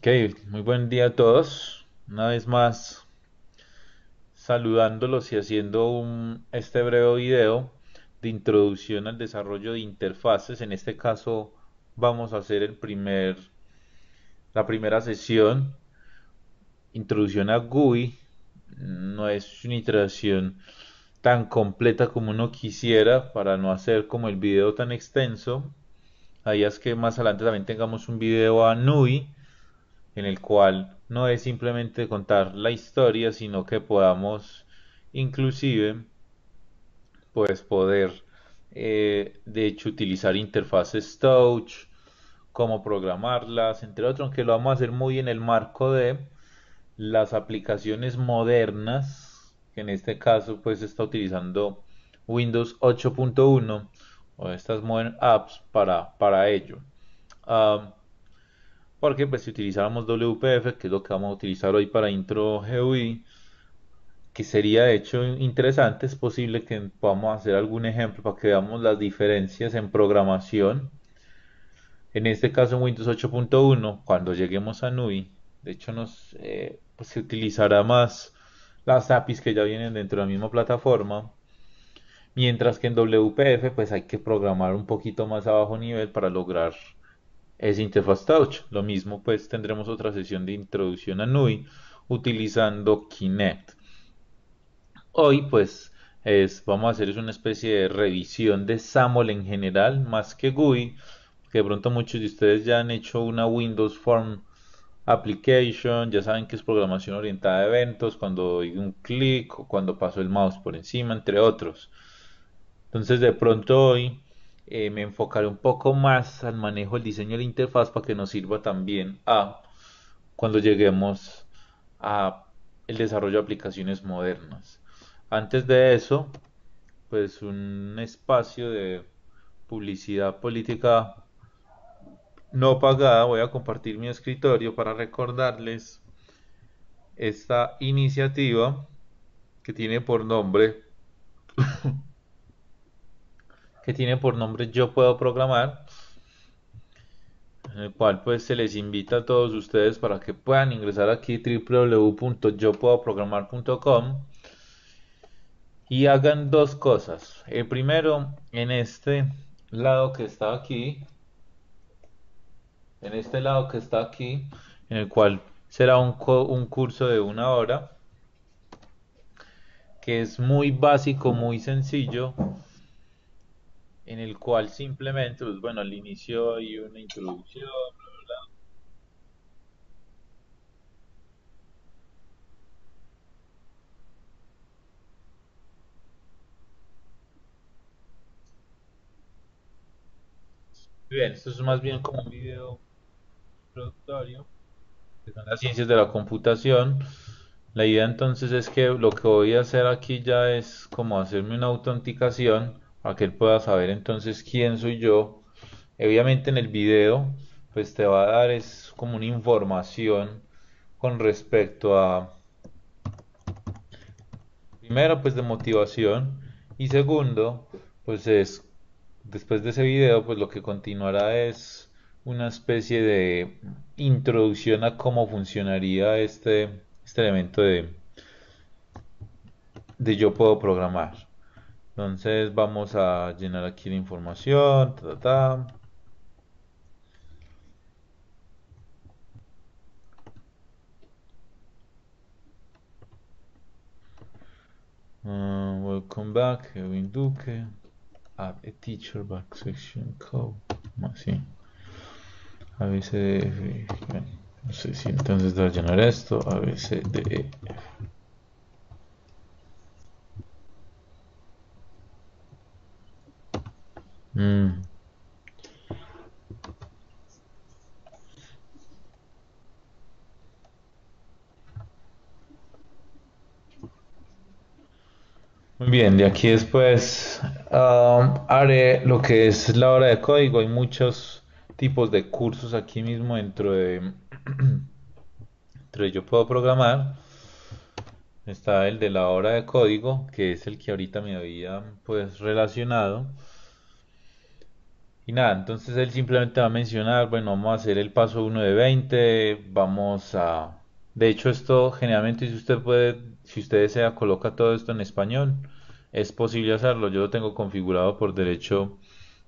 Ok, muy buen día a todos. Una vez más saludándolos y haciendo este breve video de introducción al desarrollo de interfaces. En este caso vamos a hacer la primera sesión, introducción a GUI. No es una introducción tan completa como uno quisiera para no hacer como el video tan extenso. Ahí es que más adelante también tengamos un video a NUI en el cual no es simplemente contar la historia, sino que podamos inclusive pues poder de hecho utilizar interfaces touch, cómo programarlas, entre otros, aunque lo vamos a hacer muy en el marco de las aplicaciones modernas, que en este caso pues está utilizando Windows 8.1 o estas Modern Apps para ello. Um, Porque pues si utilizáramos WPF, que es lo que vamos a utilizar hoy para intro GUI, que sería de hecho interesante, es posible que podamos hacer algún ejemplo para que veamos las diferencias en programación. En este caso en Windows 8.1, cuando lleguemos a NUI, de hecho pues, se utilizará más las APIs que ya vienen dentro de la misma plataforma, mientras que en WPF pues hay que programar un poquito más a bajo nivel para lograr es interfaz touch. Lo mismo, pues tendremos otra sesión de introducción a NUI utilizando Kinect. Hoy, pues, vamos a hacer es una especie de revisión de SAML en general, más que GUI, que de pronto muchos de ustedes ya han hecho una Windows Form Application, ya saben que es programación orientada a eventos, cuando doy un clic o cuando paso el mouse por encima, entre otros. Entonces, de pronto hoy me enfocaré un poco más al manejo del diseño de la interfaz para que nos sirva también a cuando lleguemos a el desarrollo de aplicaciones modernas. Antes de eso, pues un espacio de publicidad política no pagada. Voy a compartir mi escritorio para recordarles esta iniciativa que tiene por nombre Yo Puedo Programar, en el cual pues se les invita a todos ustedes para que puedan ingresar aquí www.yopuedoprogramar.com y hagan dos cosas. El primero, en este lado que está aquí, en este lado que está aquí, en el cual será un curso de 1 hora, que es muy básico, muy sencillo, en el cual simplemente, pues bueno, al inicio hay una introducción. Bien, esto es más bien como un video introductorio, que son las ciencias de la computación. La idea entonces es que lo que voy a hacer aquí ya es como hacerme una autenticación para que él pueda saber entonces quién soy yo. Obviamente en el video pues te va a dar es como una información con respecto a, primero pues de motivación y segundo pues es después de ese video pues lo que continuará es una especie de introducción a cómo funcionaría este elemento de yo puedo programar. Entonces vamos a llenar aquí la información. Welcome back, Kevin Duque. Add a teacher back section code. Así. A, B, C, D, F. Bueno, no sé si entonces va a llenar esto. A, B, C, D, E. Mm, Muy bien, de aquí después haré lo que es la hora de código. Hay muchos tipos de cursos aquí mismo dentro de Yo Puedo Programar. Está el de la hora de código, que es el que ahorita me había pues relacionado. Y nada, entonces él simplemente va a mencionar, bueno, vamos a hacer el paso 1 de 20, vamos a... De hecho, esto generalmente si usted puede, si usted desea, coloca todo esto en español. Es posible hacerlo, yo lo tengo configurado por derecho,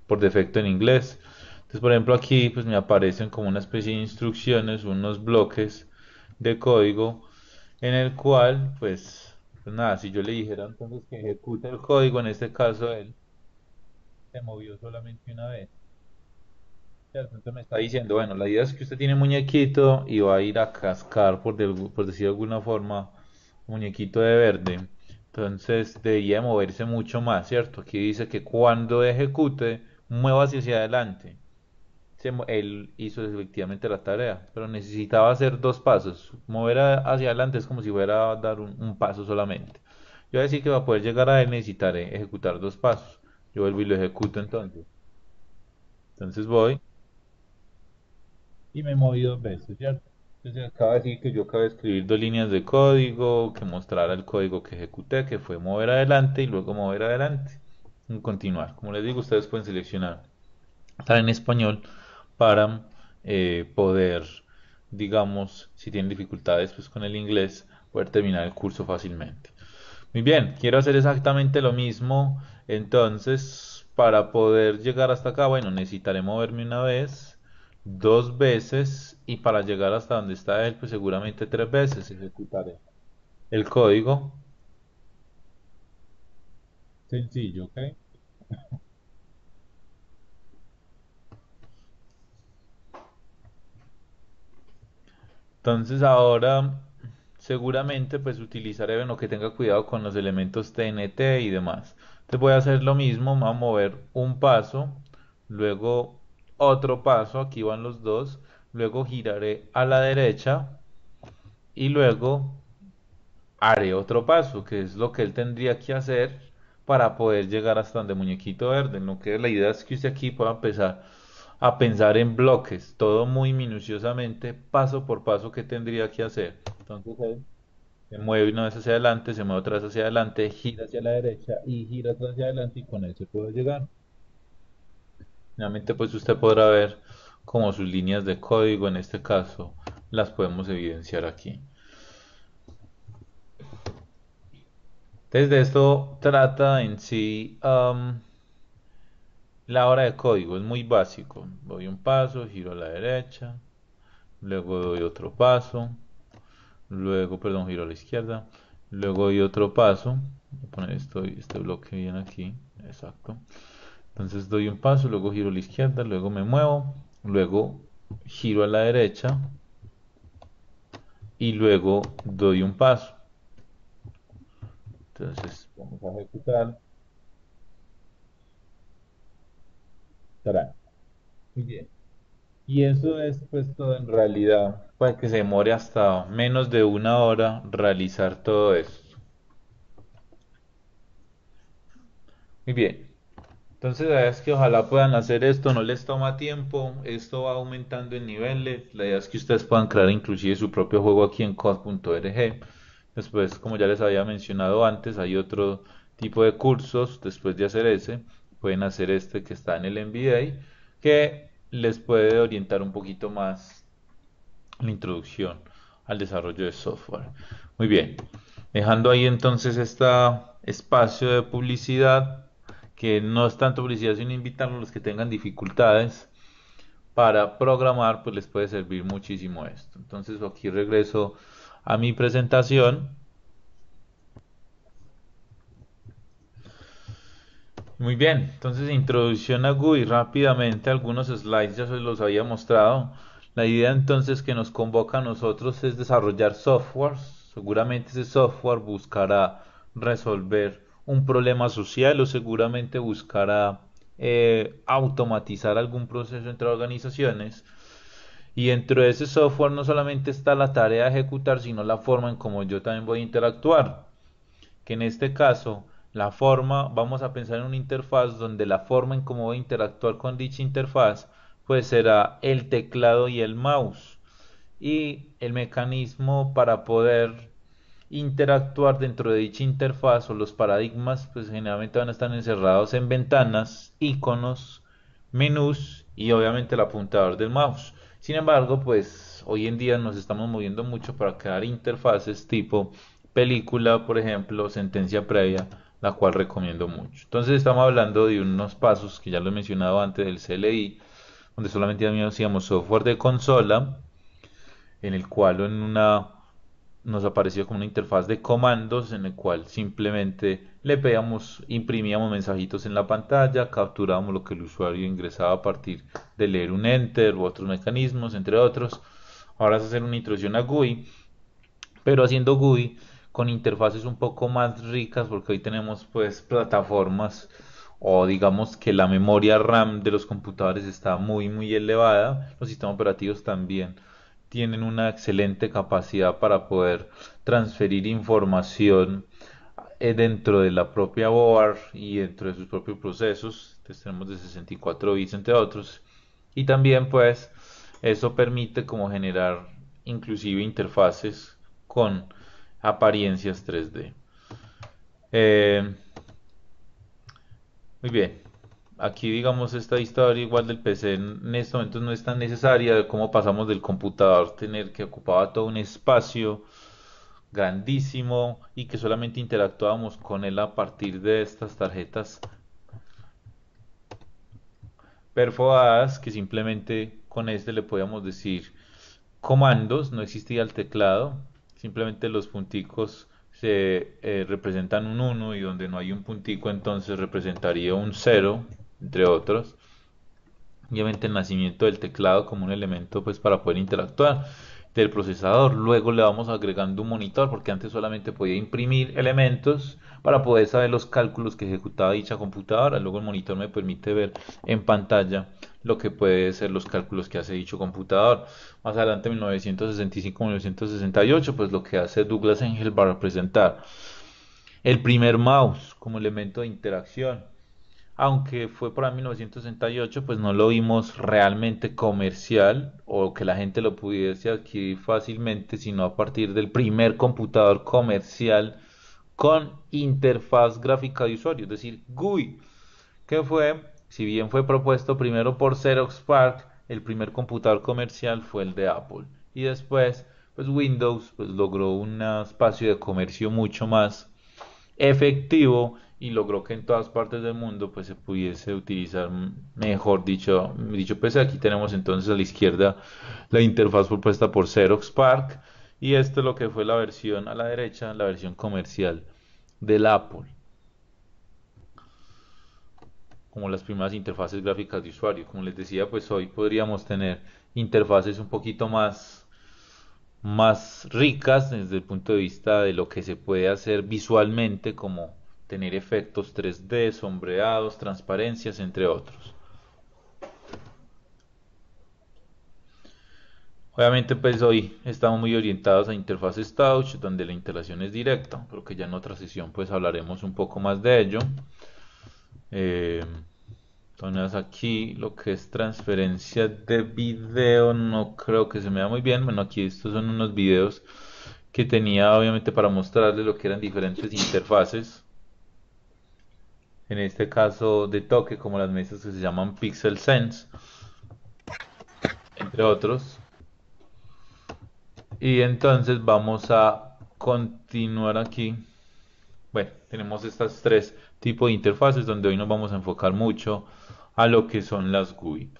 por defecto en inglés. Entonces, por ejemplo, aquí pues me aparecen como una especie de instrucciones, unos bloques de código en el cual, pues nada, si yo le dijera entonces que ejecute el código, en este caso él se movió solamente una vez. ¿Cierto? Entonces me está diciendo, bueno, la idea es que usted tiene muñequito y va a ir a cascar, por decir de alguna forma, muñequito de verde. Entonces debería moverse mucho más, ¿cierto? Aquí dice que cuando ejecute, mueva hacia adelante. Él hizo efectivamente la tarea, pero necesitaba hacer dos pasos. Mover hacia adelante es como si fuera a dar un paso solamente. Yo voy a decir que para poder llegar a él necesitaré ejecutar dos pasos. Yo vuelvo y lo ejecuto entonces. Entonces voy y me moví dos veces, ¿cierto? Entonces acaba de decir que yo acabo de escribir dos líneas de código, que mostrara el código que ejecuté, que fue mover adelante y luego mover adelante. Y continuar. Como les digo, ustedes pueden seleccionar estar en español para poder, digamos, si tienen dificultades pues, con el inglés, poder terminar el curso fácilmente. Muy bien, quiero hacer exactamente lo mismo. Entonces, para poder llegar hasta acá, bueno, necesitaré moverme una vez, dos veces, y para llegar hasta donde está él, pues seguramente tres veces ejecutaré el código. Sencillo, ¿ok? Entonces ahora seguramente pues utilizaré, bueno, que tenga cuidado con los elementos TNT y demás. Entonces voy a hacer lo mismo, voy a mover un paso, luego otro paso, aquí van los dos, luego giraré a la derecha y luego haré otro paso, que es lo que él tendría que hacer para poder llegar hasta donde muñequito verde. Lo que la idea es que usted aquí pueda empezar a pensar en bloques, todo muy minuciosamente, paso por paso que tendría que hacer. Entonces él se mueve una vez hacia adelante, se mueve otra vez hacia adelante, gira hacia la derecha y gira otra hacia adelante y con eso puede llegar. Finalmente pues usted podrá ver como sus líneas de código, en este caso, las podemos evidenciar aquí. Entonces de esto trata en sí la hora de código, es muy básico. Doy un paso, giro a la derecha, luego doy otro paso, luego, perdón, giro a la izquierda, luego doy otro paso, voy a poner este bloque bien aquí, exacto. Entonces doy un paso, luego giro a la izquierda, luego me muevo, luego giro a la derecha y luego doy un paso. Entonces vamos a ejecutar. Tarán. Muy bien. Y eso es pues todo en realidad, para que se demore hasta menos de una hora realizar todo esto. Muy bien. Entonces, la idea es que ojalá puedan hacer esto, no les toma tiempo, esto va aumentando en niveles, la idea es que ustedes puedan crear inclusive su propio juego aquí en code.org. Después, como ya les había mencionado antes, hay otro tipo de cursos, después de hacer ese, pueden hacer este que está en el MBA, que les puede orientar un poquito más la introducción al desarrollo de software. Muy bien, dejando ahí entonces este espacio de publicidad, que no es tanto publicidad, sino invitar a los que tengan dificultades para programar, pues les puede servir muchísimo esto. Entonces aquí regreso a mi presentación. Muy bien, entonces introducción a GUI rápidamente, algunos slides ya se los había mostrado. La idea entonces que nos convoca a nosotros es desarrollar software. Seguramente ese software buscará resolver un problema social o seguramente buscará automatizar algún proceso entre organizaciones. Y dentro de ese software no solamente está la tarea de ejecutar, sino la forma en cómo yo también voy a interactuar, que en este caso la forma, vamos a pensar en una interfaz donde la forma en cómo voy a interactuar con dicha interfaz, pues será el teclado y el mouse. Y el mecanismo para poder interactuar dentro de dicha interfaz o los paradigmas, pues generalmente van a estar encerrados en ventanas, iconos menús y obviamente el apuntador del mouse. Sin embargo, pues hoy en día nos estamos moviendo mucho para crear interfaces tipo película, por ejemplo, sentencia previa, la cual recomiendo mucho. Entonces estamos hablando de unos pasos que ya lo he mencionado antes del CLI, donde solamente hacíamos software de consola, en el cual en una nos apareció como una interfaz de comandos en el cual simplemente le pedíamos, imprimíamos mensajitos en la pantalla, capturábamos lo que el usuario ingresaba a partir de leer un enter u otros mecanismos, entre otros. Ahora es hacer una intrusión a GUI, pero haciendo GUI con interfaces un poco más ricas porque hoy tenemos pues plataformas o digamos que la memoria RAM de los computadores está muy elevada, los sistemas operativos también tienen una excelente capacidad para poder transferir información dentro de la propia board y dentro de sus propios procesos. Entonces tenemos de 64 bits entre otros. Y también pues eso permite como generar inclusive interfaces con apariencias 3D. Eh, Muy bien. Aquí, digamos, esta historia igual del PC en estos momentos no es tan necesaria de cómo pasamos del computador, tener que ocupaba todo un espacio grandísimo y que solamente interactuábamos con él a partir de estas tarjetas perforadas que simplemente con este le podíamos decir comandos, no existía el teclado, simplemente los punticos se representan un uno y donde no hay un puntico entonces representaría un cero entre otros. Obviamente el nacimiento del teclado como un elemento pues para poder interactuar del procesador. Luego le vamos agregando un monitor porque antes solamente podía imprimir elementos para poder saber los cálculos que ejecutaba dicha computadora. Luego el monitor me permite ver en pantalla lo que puede ser los cálculos que hace dicho computador. Más adelante en 1965-1968 pues lo que hace Douglas Engel va a representar el primer mouse como elemento de interacción, aunque fue por ahí 1968, pues no lo vimos realmente comercial o que la gente lo pudiese adquirir fácilmente, sino a partir del primer computador comercial con interfaz gráfica de usuario, es decir, GUI, que fue, si bien fue propuesto primero por Xerox PARC, el primer computador comercial fue el de Apple. Y después, pues Windows pues, logró un espacio de comercio mucho más efectivo y logró que en todas partes del mundo pues se pudiese utilizar mejor dicho PC. Aquí tenemos entonces a la izquierda la interfaz propuesta por Xerox PARC y esto es lo que fue la versión a la derecha, la versión comercial del Apple, como las primeras interfaces gráficas de usuario. Como les decía, pues hoy podríamos tener interfaces un poquito más ricas desde el punto de vista de lo que se puede hacer visualmente, como tener efectos 3D, sombreados, transparencias, entre otros. Obviamente, pues hoy estamos muy orientados a interfaces touch, donde la instalación es directa, pero que ya en otra sesión pues hablaremos un poco más de ello. Eh, entonces aquí lo que es transferencia de video no creo que se me da muy bien. Bueno, aquí estos son unos videos que tenía obviamente para mostrarles lo que eran diferentes interfaces. En este caso de toque, como las mesas que se llaman Pixel Sense, entre otros. Y entonces vamos a continuar aquí. Bueno, tenemos estas tres tipos de interfaces donde hoy nos vamos a enfocar mucho a lo que son las GUI,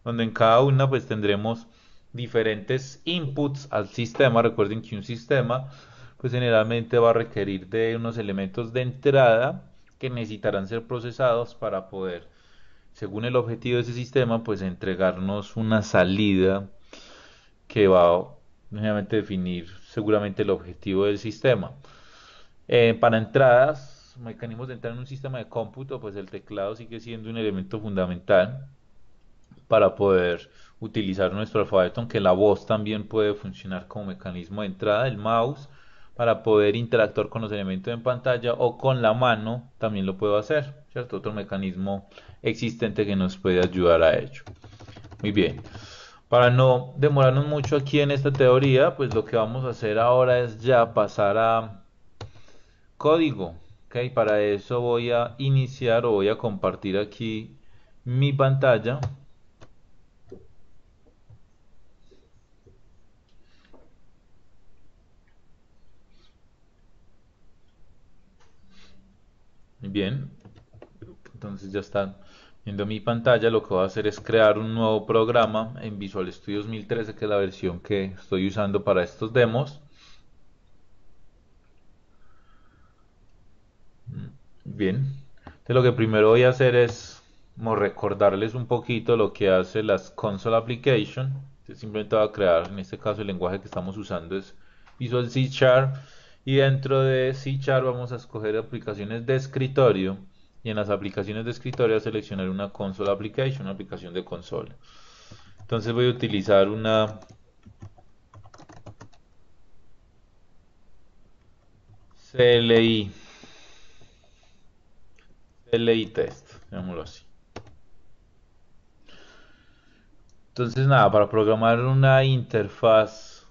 donde en cada una pues tendremos diferentes inputs al sistema. Recuerden que un sistema pues generalmente va a requerir de unos elementos de entrada que necesitarán ser procesados para poder, según el objetivo de ese sistema, pues entregarnos una salida que va a obviamente definir seguramente el objetivo del sistema. Para entradas, mecanismos de entrar en un sistema de cómputo, pues el teclado sigue siendo un elemento fundamental para poder utilizar nuestro alfabeto, aunque la voz también puede funcionar como mecanismo de entrada, el mouse para poder interactuar con los elementos en pantalla o con la mano también lo puedo hacer, ¿cierto? Otro mecanismo existente que nos puede ayudar a ello. Muy bien. Para no demorarnos mucho aquí en esta teoría, pues lo que vamos a hacer ahora es ya pasar a código. ¿Ok? Para eso voy a iniciar o voy a compartir aquí mi pantalla. Muy bien, entonces ya están viendo mi pantalla. Lo que voy a hacer es crear un nuevo programa en Visual Studio 2013, que es la versión que estoy usando para estos demos. Bien, entonces lo que primero voy a hacer es como recordarles un poquito lo que hace las console application. Entonces simplemente voy a crear, en este caso el lenguaje que estamos usando es Visual C Sharp, y dentro de C Sharp vamos a escoger aplicaciones de escritorio, y en las aplicaciones de escritorio a seleccionar una console application, una aplicación de consola. Entonces voy a utilizar una CLI, CLI test, llamémoslo así. Entonces, nada, para programar una interfaz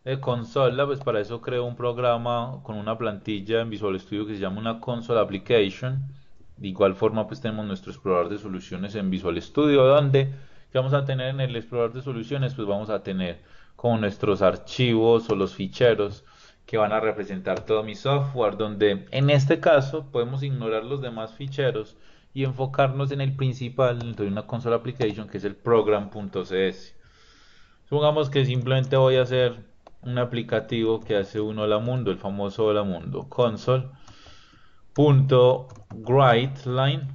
de consola, pues para eso creo un programa con una plantilla en Visual Studio que se llama una console application. De igual forma, pues tenemos nuestro explorador de soluciones en Visual Studio, donde ¿qué vamos a tener en el explorador de soluciones? Pues vamos a tener como nuestros archivos o los ficheros que van a representar todo mi software, donde en este caso podemos ignorar los demás ficheros y enfocarnos en el principal dentro de una console application, que es el program.cs. Supongamos que simplemente voy a hacer un aplicativo que hace un hola mundo, el famoso hola mundo, console.writeLine,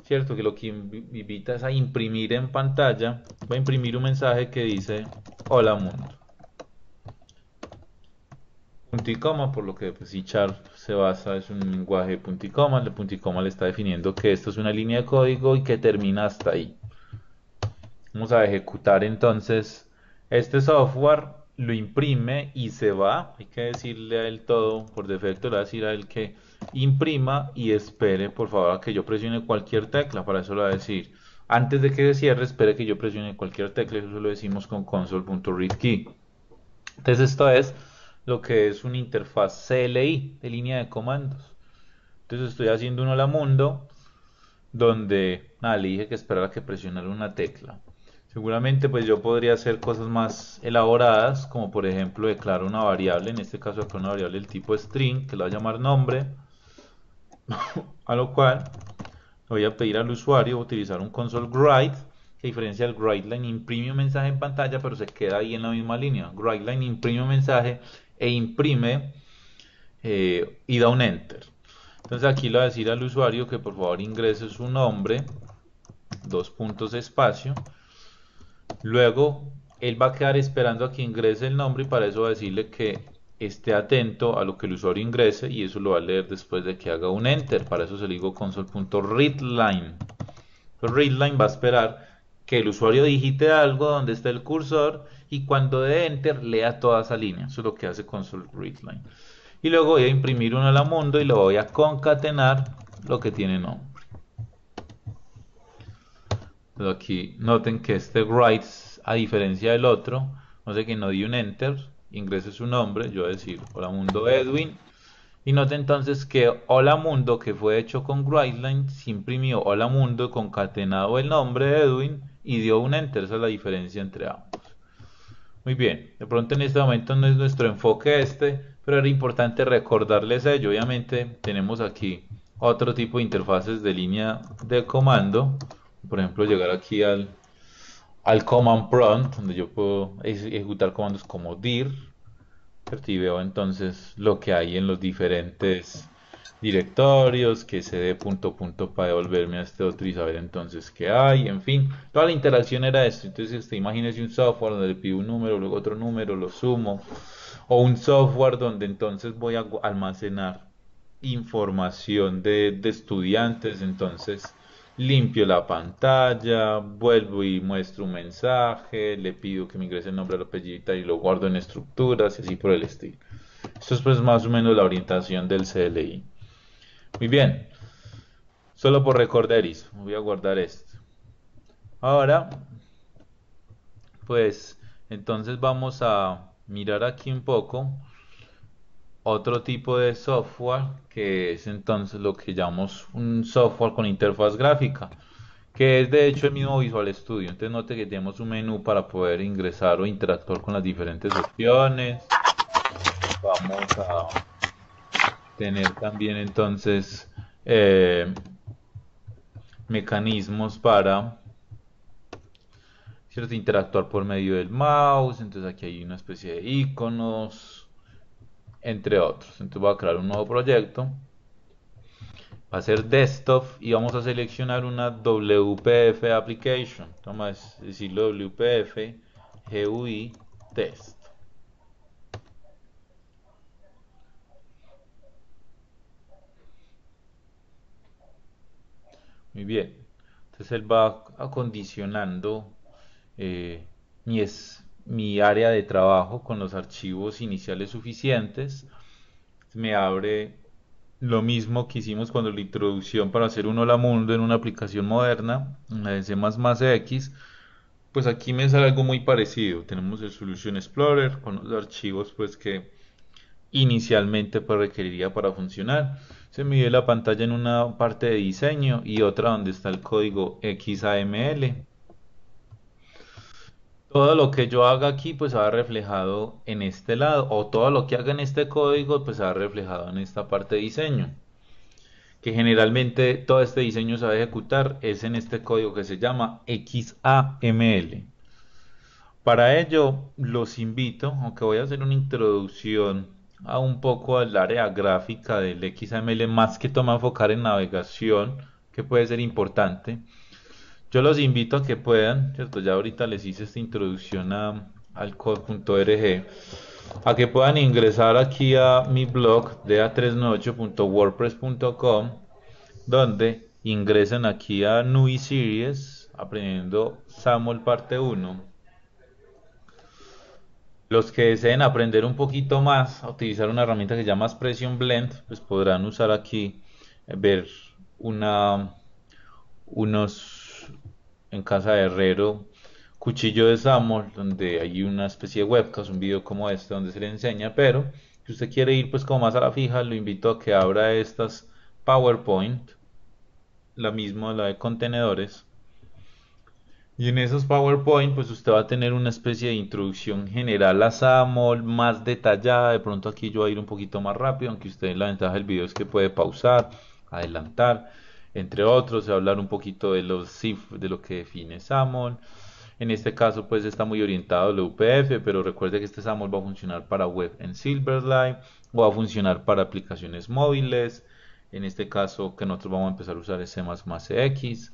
cierto, que lo que invita es a imprimir en pantalla. Voy a imprimir un mensaje que dice hola mundo, punto y coma, por lo que pues, C Sharp se basa, es un lenguaje de punto y coma. El punto y coma le está definiendo que esto es una línea de código y que termina hasta ahí. Vamos a ejecutar entonces este software, lo imprime y se va. Hay que decirle a él todo, por defecto le voy a decir a él que imprima y espere por favor a que yo presione cualquier tecla. Para eso le voy a decir, antes de que se cierre, espere que yo presione cualquier tecla. Eso lo decimos con console.readKey. Entonces esto es lo que es una interfaz CLI de línea de comandos. Entonces estoy haciendo un hola mundo donde nada, le dije que esperara que presionara una tecla. Seguramente pues yo podría hacer cosas más elaboradas, como por ejemplo declarar una variable, en este caso declarar una variable del tipo string, que la voy a llamar nombre, a lo cual le voy a pedir al usuario utilizar un console write, que a diferencia del writeLine imprime un mensaje en pantalla, pero se queda ahí en la misma línea. writeLine imprime un mensaje e imprime y da un enter. Entonces aquí le voy a decir al usuario que por favor ingrese su nombre, dos puntos espacio. Luego él va a quedar esperando a que ingrese el nombre, y para eso va a decirle que esté atento a lo que el usuario ingrese, y eso lo va a leer después de que haga un enter. Para eso se le digo console.readLine. Readline va a esperar que el usuario digite algo donde está el cursor, y cuando dé enter lea toda esa línea. Eso es lo que hace console.readLine. Y luego voy a imprimir uno a la mundo y lo voy a concatenar lo que tiene nombre. Pero aquí noten que este write, a diferencia del otro, no sé, que no di un enter, ingrese su nombre, yo voy a decir hola mundo Edwin. Y noten entonces que hola mundo, que fue hecho con writeLine, se imprimió hola mundo concatenado el nombre de Edwin y dio un enter. Esa es la diferencia entre ambos. Muy bien, de pronto en este momento no es nuestro enfoque este, pero era importante recordarles ello. Obviamente tenemos aquí otro tipo de interfaces de línea de comando. Por ejemplo, llegar aquí al command prompt, donde yo puedo ejecutar comandos como dir, y veo entonces lo que hay en los diferentes directorios, que cd punto punto para devolverme a este otro y saber entonces qué hay, en fin, toda la interacción era esto. Entonces usted imagínese un software donde le pido un número, luego otro número, lo sumo, o un software donde entonces voy a almacenar información de estudiantes. Entonces limpio la pantalla, vuelvo y muestro un mensaje, le pido que me ingrese el nombre, el apellido y lo guardo en estructuras y así por el estilo. Esto es pues más o menos la orientación del CLI. Muy bien, solo por recordar eso, voy a guardar esto. Ahora, pues entonces vamos a mirar aquí un poco otro tipo de software, que es entonces lo que llamamos un software con interfaz gráfica, que es de hecho el mismo Visual Studio. Entonces note que tenemos un menú para poder ingresar o interactuar con las diferentes opciones. Vamos a tener también entonces eh, mecanismos para, ¿cierto?, interactuar por medio del mouse. Entonces aquí hay una especie de iconos, entre otros. Entonces voy a crear un nuevo proyecto. Va a ser desktop y vamos a seleccionar una WPF application. Vamos a decirlo WPF GUI test. Muy bien. Entonces él va acondicionando mi área de trabajo con los archivos iniciales suficientes. Me abre lo mismo que hicimos cuando la introducción para hacer un hola mundo en una aplicación moderna, la de C++X. Pues aquí me sale algo muy parecido. Tenemos el Solution Explorer con los archivos pues que inicialmente pues requeriría para funcionar. Se mide la pantalla en una parte de diseño y otra donde está el código XAML. Todo lo que yo haga aquí pues se va reflejado en este lado, o todo lo que haga en este código pues se va reflejado en esta parte de diseño, que generalmente todo este diseño se va a ejecutar es en este código que se llama XAML. Para ello los invito, aunque voy a hacer una introducción a un poco al área gráfica del XAML, más que todo me voy a enfocar en navegación, que puede ser importante. Yo los invito a que puedan, ¿cierto? Ya ahorita les hice esta introducción al code.org, a que puedan ingresar aquí a mi blog de a38.wordpress.com, donde ingresen aquí a NUI Series, aprendiendo SAML parte 1. Los que deseen aprender un poquito más a utilizar una herramienta que se llama Expression Blend, pues podrán usar aquí, ver una, unos en casa de herrero, cuchillo de Samol, donde hay una especie de webcast, un video como este donde se le enseña, pero si usted quiere ir pues como más a la fija, lo invito a que abra estas PowerPoint, la misma, la de contenedores, y en esos PowerPoint, pues usted va a tener una especie de introducción general a SAML más detallada. De pronto aquí yo voy a ir un poquito más rápido, aunque usted la ventaja del video es que puede pausar, adelantar, entre otros. Se va a hablar un poquito de los CIF, de lo que define SAML. En este caso, pues está muy orientado al UPF, pero recuerde que este SAML va a funcionar para web en Silverlight, o va a funcionar para aplicaciones móviles. En este caso, que nosotros vamos a empezar a usar es C++X,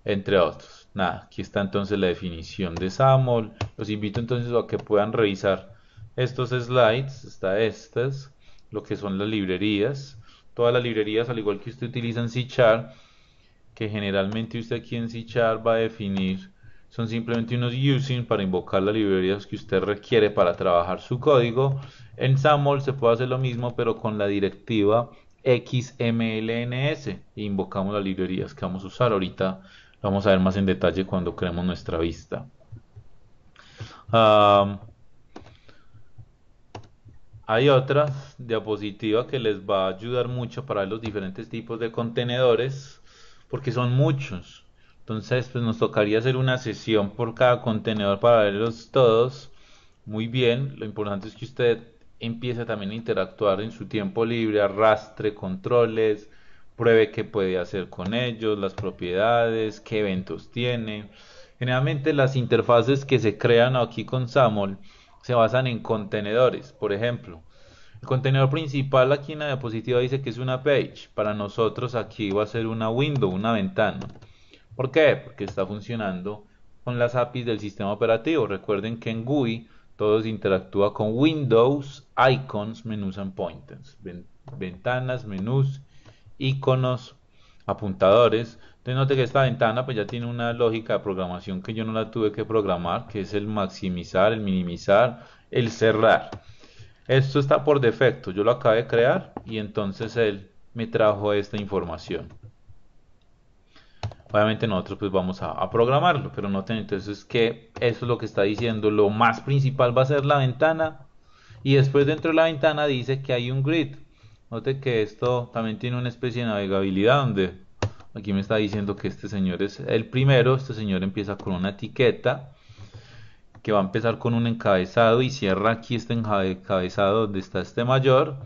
entre otros. Nada, aquí está entonces la definición de SAML. Los invito entonces a que puedan revisar estos slides, está estas, lo que son las librerías. Todas las librerías, al igual que usted utiliza en C#, que generalmente usted aquí en C# va a definir, son simplemente unos using para invocar las librerías que usted requiere para trabajar su código. En SAML se puede hacer lo mismo, pero con la directiva XMLNS e invocamos las librerías que vamos a usar. Ahorita vamos a ver más en detalle cuando creemos nuestra vista. Um, Hay otra diapositiva que les va a ayudar mucho para ver los diferentes tipos de contenedores, porque son muchos. Entonces, pues nos tocaría hacer una sesión por cada contenedor para verlos todos. Muy bien, lo importante es que usted empiece también a interactuar en su tiempo libre, arrastre controles, pruebe qué puede hacer con ellos, las propiedades, qué eventos tiene. Generalmente las interfaces que se crean aquí con SAML se basan en contenedores. Por ejemplo, el contenedor principal aquí en la diapositiva dice que es una page. Para nosotros aquí va a ser una window, una ventana. ¿Por qué? Porque está funcionando con las APIs del sistema operativo. Recuerden que en GUI todo se interactúa con Windows, icons, menús and pointers. Ventanas, menús, iconos, apuntadores. Entonces note que esta ventana pues ya tiene una lógica de programación que yo no la tuve que programar, que es el maximizar, el minimizar, el cerrar. Esto está por defecto, yo lo acabé de crear y entonces él me trajo esta información. Obviamente nosotros pues vamos a programarlo, pero noten entonces que eso es lo que está diciendo. Lo más principal va a ser la ventana y después dentro de la ventana dice que hay un grid. Note que esto también tiene una especie de navegabilidad donde Aquí me está diciendo que este señor es el primero. Este señor empieza con una etiqueta que va a empezar con un encabezado y cierra aquí este encabezado donde está este mayor.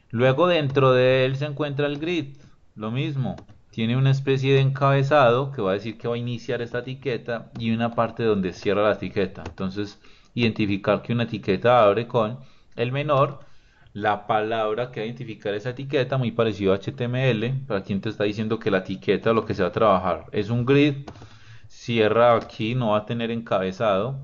Luego dentro de él se encuentra el grid, lo mismo. Tiene una especie de encabezado que va a decir que va a iniciar esta etiqueta y una parte donde cierra la etiqueta. Entonces, identificar que una etiqueta abre con el menor, la palabra que va a identificar esa etiqueta, muy parecido a HTML, para quien te está diciendo que la etiqueta lo que se va a trabajar es un grid, cierra aquí, no va a tener encabezado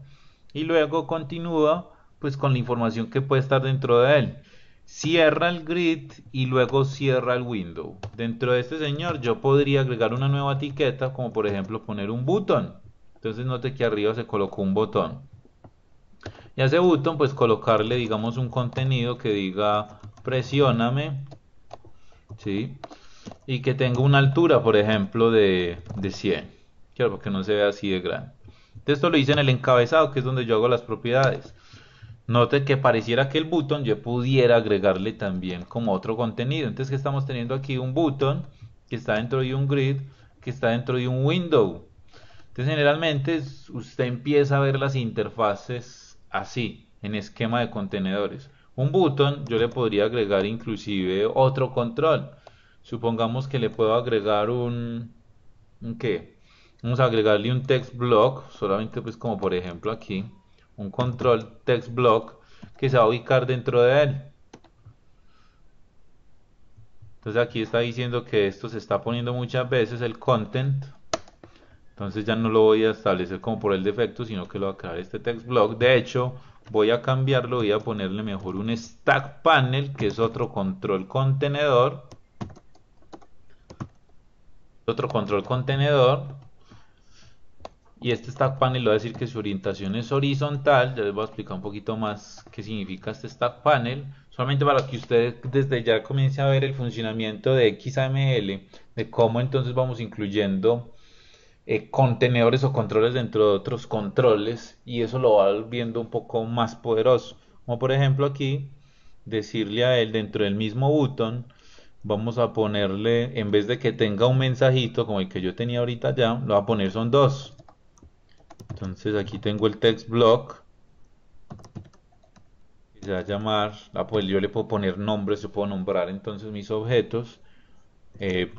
y luego continúa pues con la información que puede estar dentro de él. Cierra el grid y luego cierra el window. Dentro de este señor yo podría agregar una nueva etiqueta, como por ejemplo poner un botón. Entonces note que arriba se colocó un botón. Y a ese botón pues colocarle digamos un contenido que diga presióname, ¿sí? Y que tenga una altura por ejemplo de 100. Quiero que no se vea así de grande. Esto lo hice en el encabezado, que es donde yo hago las propiedades. Note que pareciera que el botón yo pudiera agregarle también como otro contenido. Entonces que estamos teniendo aquí un botón que está dentro de un grid, que está dentro de un window. Entonces generalmente usted empieza a ver las interfaces así, en esquema de contenedores. Un botón yo le podría agregar inclusive otro control. Supongamos que le puedo agregar ¿un qué? Vamos a agregarle un text block, solamente pues como por ejemplo aquí, un control text block que se va a ubicar dentro de él. Entonces aquí está diciendo que esto se está poniendo muchas veces el content. Entonces ya no lo voy a establecer como por el defecto, sino que lo voy a crear este text block. De hecho, voy a cambiarlo, voy a ponerle mejor un stack panel, que es otro control contenedor. Otro control contenedor. Y este stack panel le va a decir que su orientación es horizontal. Ya les voy a explicar un poquito más qué significa este stack panel. Solamente para que ustedes desde ya comiencen a ver el funcionamiento de XAML, de cómo entonces vamos incluyendo contenedores o controles dentro de otros controles. Y eso lo va volviendo un poco más poderoso. Como por ejemplo aquí, decirle a él dentro del mismo botón. Vamos a ponerle, en vez de que tenga un mensajito como el que yo tenía ahorita ya, lo voy a poner son dos. Entonces aquí tengo el text block que se va a llamar, pues yo le puedo poner nombres, yo puedo nombrar entonces mis objetos.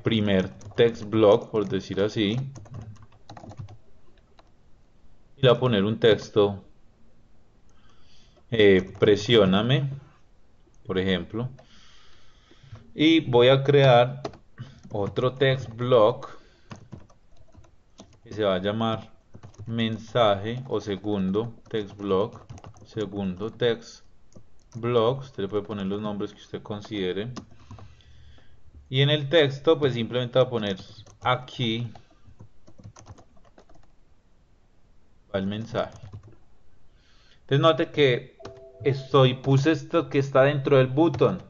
Primer text block, por decir así. Y le voy a poner un texto, presióname, por ejemplo. Y voy a crear otro text block que se va a llamar mensaje o segundo text block. Segundo text block, usted le puede poner los nombres que usted considere. Y en el texto, pues simplemente voy a poner aquí va el mensaje. Entonces note que puse esto que está dentro del botón.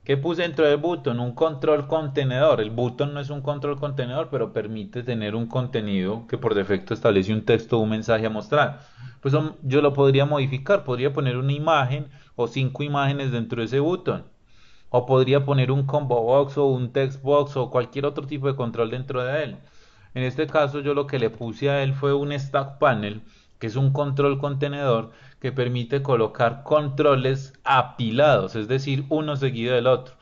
¿Qué puse dentro del botón? Un control contenedor. El botón no es un control contenedor, pero permite tener un contenido que por defecto establece un texto o un mensaje a mostrar. Pues yo lo podría modificar, podría poner una imagen o 5 imágenes dentro de ese botón. O podría poner un combo box o un text box o cualquier otro tipo de control dentro de él. En este caso yo lo que le puse a él fue un stack panel, que es un control contenedor que permite colocar controles apilados, es decir, uno seguido del otro.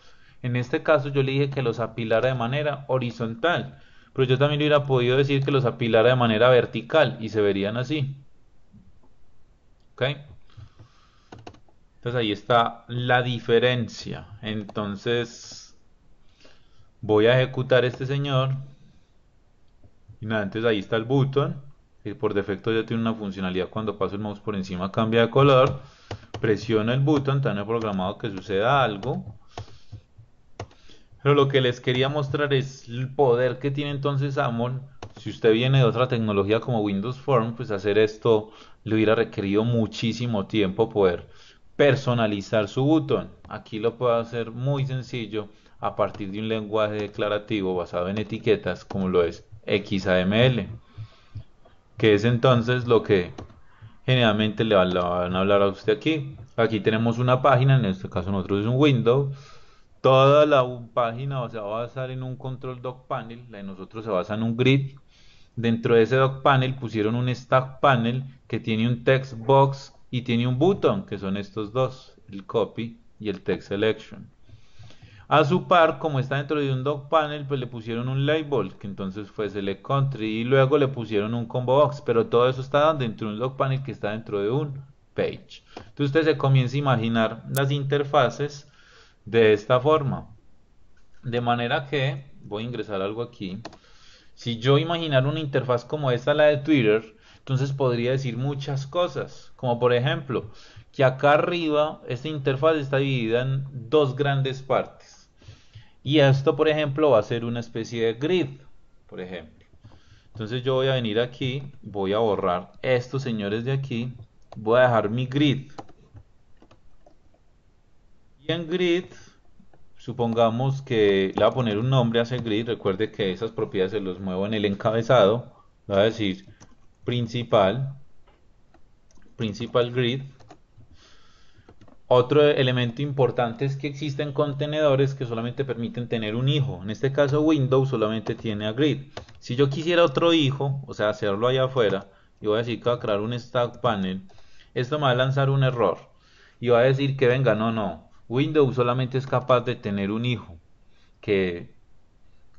En este caso yo le dije que los apilara de manera horizontal, pero yo también le hubiera podido decir que los apilara de manera vertical y se verían así. ¿Ok? Entonces ahí está la diferencia. Entonces voy a ejecutar este señor. Y nada, entonces ahí está el botón. Que por defecto ya tiene una funcionalidad cuando paso el mouse por encima cambia de color. Presiono el botón, también he programado que suceda algo. Pero lo que les quería mostrar es el poder que tiene entonces AMOL. Si usted viene de otra tecnología como Windows Form, pues hacer esto le hubiera requerido muchísimo tiempo poder personalizar su botón. Aquí lo puedo hacer muy sencillo a partir de un lenguaje declarativo basado en etiquetas como lo es XAML, que es entonces lo que generalmente le van a hablar a usted aquí. Aquí tenemos una página, en este caso nosotros es un window. Toda la página se va a basar en un control dock panel, la de nosotros se basa en un grid. Dentro de ese dock panel pusieron un stack panel que tiene un text box y tiene un button, que son estos dos, el copy y el text selection. A su par, como está dentro de un dock panel, pues le pusieron un label, que entonces fue select country, y luego le pusieron un combo box, pero todo eso está dentro de un dock panel que está dentro de un page. Entonces usted se comienza a imaginar las interfaces de esta forma. De manera que, voy a ingresar algo aquí. Si yo imaginara una interfaz como esta, la de Twitter, entonces podría decir muchas cosas, como por ejemplo, que acá arriba esta interfaz está dividida en dos grandes partes. Y esto, por ejemplo, va a ser una especie de grid, por ejemplo. Entonces yo voy a venir aquí, voy a borrar estos señores de aquí, voy a dejar mi grid. Y en grid, supongamos que le voy a poner un nombre a ese grid. Recuerde que esas propiedades se los muevo en el encabezado. Le voy a decir principal, principal grid. Otro elemento importante es que existen contenedores que solamente permiten tener un hijo. En este caso Windows solamente tiene a grid. Si yo quisiera otro hijo, o sea, hacerlo allá afuera, y voy a decir que voy a crear un stack panel, esto me va a lanzar un error. Y va a decir que venga, no. Windows solamente es capaz de tener un hijo. Que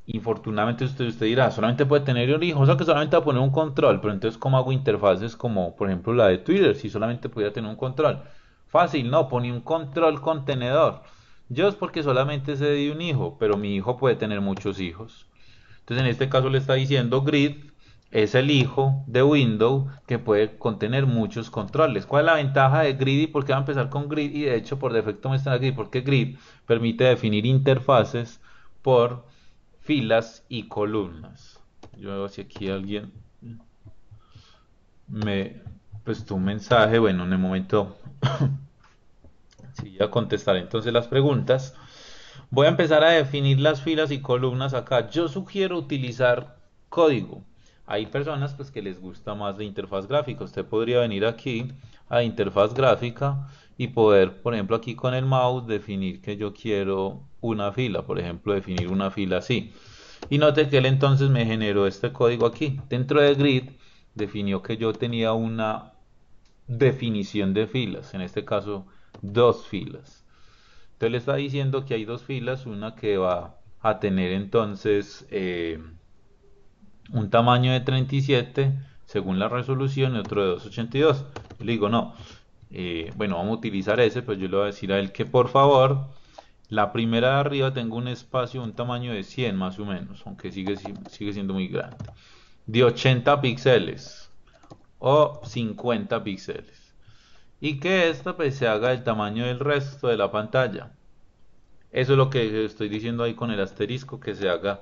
infortunadamente usted dirá, solamente puede tener un hijo, o sea que solamente va a poner un control, pero entonces ¿cómo hago interfaces como por ejemplo la de Twitter si solamente pudiera tener un control? Fácil, no, pone un control contenedor. Yo es porque solamente se de un hijo, pero mi hijo puede tener muchos hijos. Entonces en este caso le está diciendo grid es el hijo de window que puede contener muchos controles. ¿Cuál es la ventaja de grid y por qué va a empezar con grid? Y de hecho por defecto me está grid porque grid permite definir interfaces por filas y columnas. Yo veo si aquí alguien me prestó un mensaje. Bueno, en el momento sí voy a contestar entonces las preguntas. Voy a empezar a definir las filas y columnas acá. Yo sugiero utilizar código. Hay personas pues que les gusta más la interfaz gráfica. Usted podría venir aquí a interfaz gráfica y poder, por ejemplo, aquí con el mouse definir que yo quiero una fila. Por ejemplo, definir una fila así. Y note que él entonces me generó este código aquí. Dentro de grid definió que yo tenía una definición de filas. En este caso, dos filas. Entonces le está diciendo que hay dos filas, una que va a tener entonces un tamaño de 37 según la resolución y otro de 282. Yo le digo, no, bueno, vamos a utilizar ese, pero yo le voy a decir a él que por favor, la primera de arriba tengo un espacio, un tamaño de 100 más o menos, aunque sigue siendo muy grande, de 80 píxeles o 50 píxeles. Y que esta pues se haga el tamaño del resto de la pantalla. Eso es lo que estoy diciendo ahí con el asterisco, que se haga,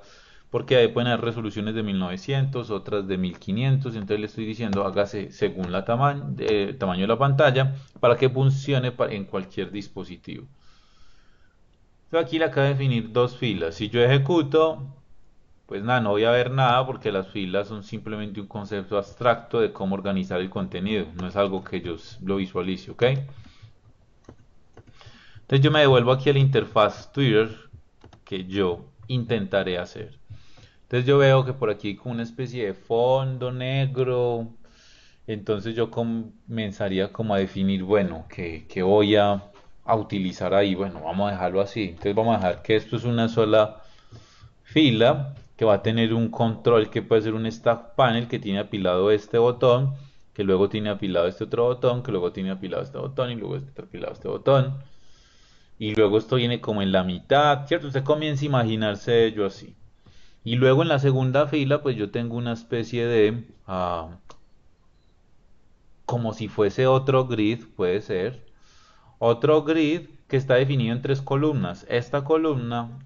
porque ahí pueden haber resoluciones de 1900, otras de 1500, entonces le estoy diciendo hágase según la tamaño de la pantalla para que funcione en cualquier dispositivo. Entonces aquí le acabo de definir dos filas. Si yo ejecuto, pues nada, no voy a ver nada porque las filas son simplemente un concepto abstracto de cómo organizar el contenido, no es algo que yo lo visualice, ¿ok? Entonces yo me devuelvo aquí a la interfaz Twitter que yo intentaré hacer. Entonces yo veo que por aquí con una especie de fondo negro, entonces yo comenzaría como a definir, bueno, que voy a utilizar ahí. Bueno, vamos a dejarlo así. Entonces vamos a dejar que esto es una sola fila que va a tener un control que puede ser un stack panel que tiene apilado este botón, que luego tiene apilado este otro botón, que luego tiene apilado este botón y luego este apilado este botón. Y luego esto viene como en la mitad, ¿cierto? Usted comienza a imaginarse ello así. Y luego en la segunda fila, pues yo tengo una especie de, como si fuese otro grid, puede ser. Otro grid que está definido en tres columnas. Esta columna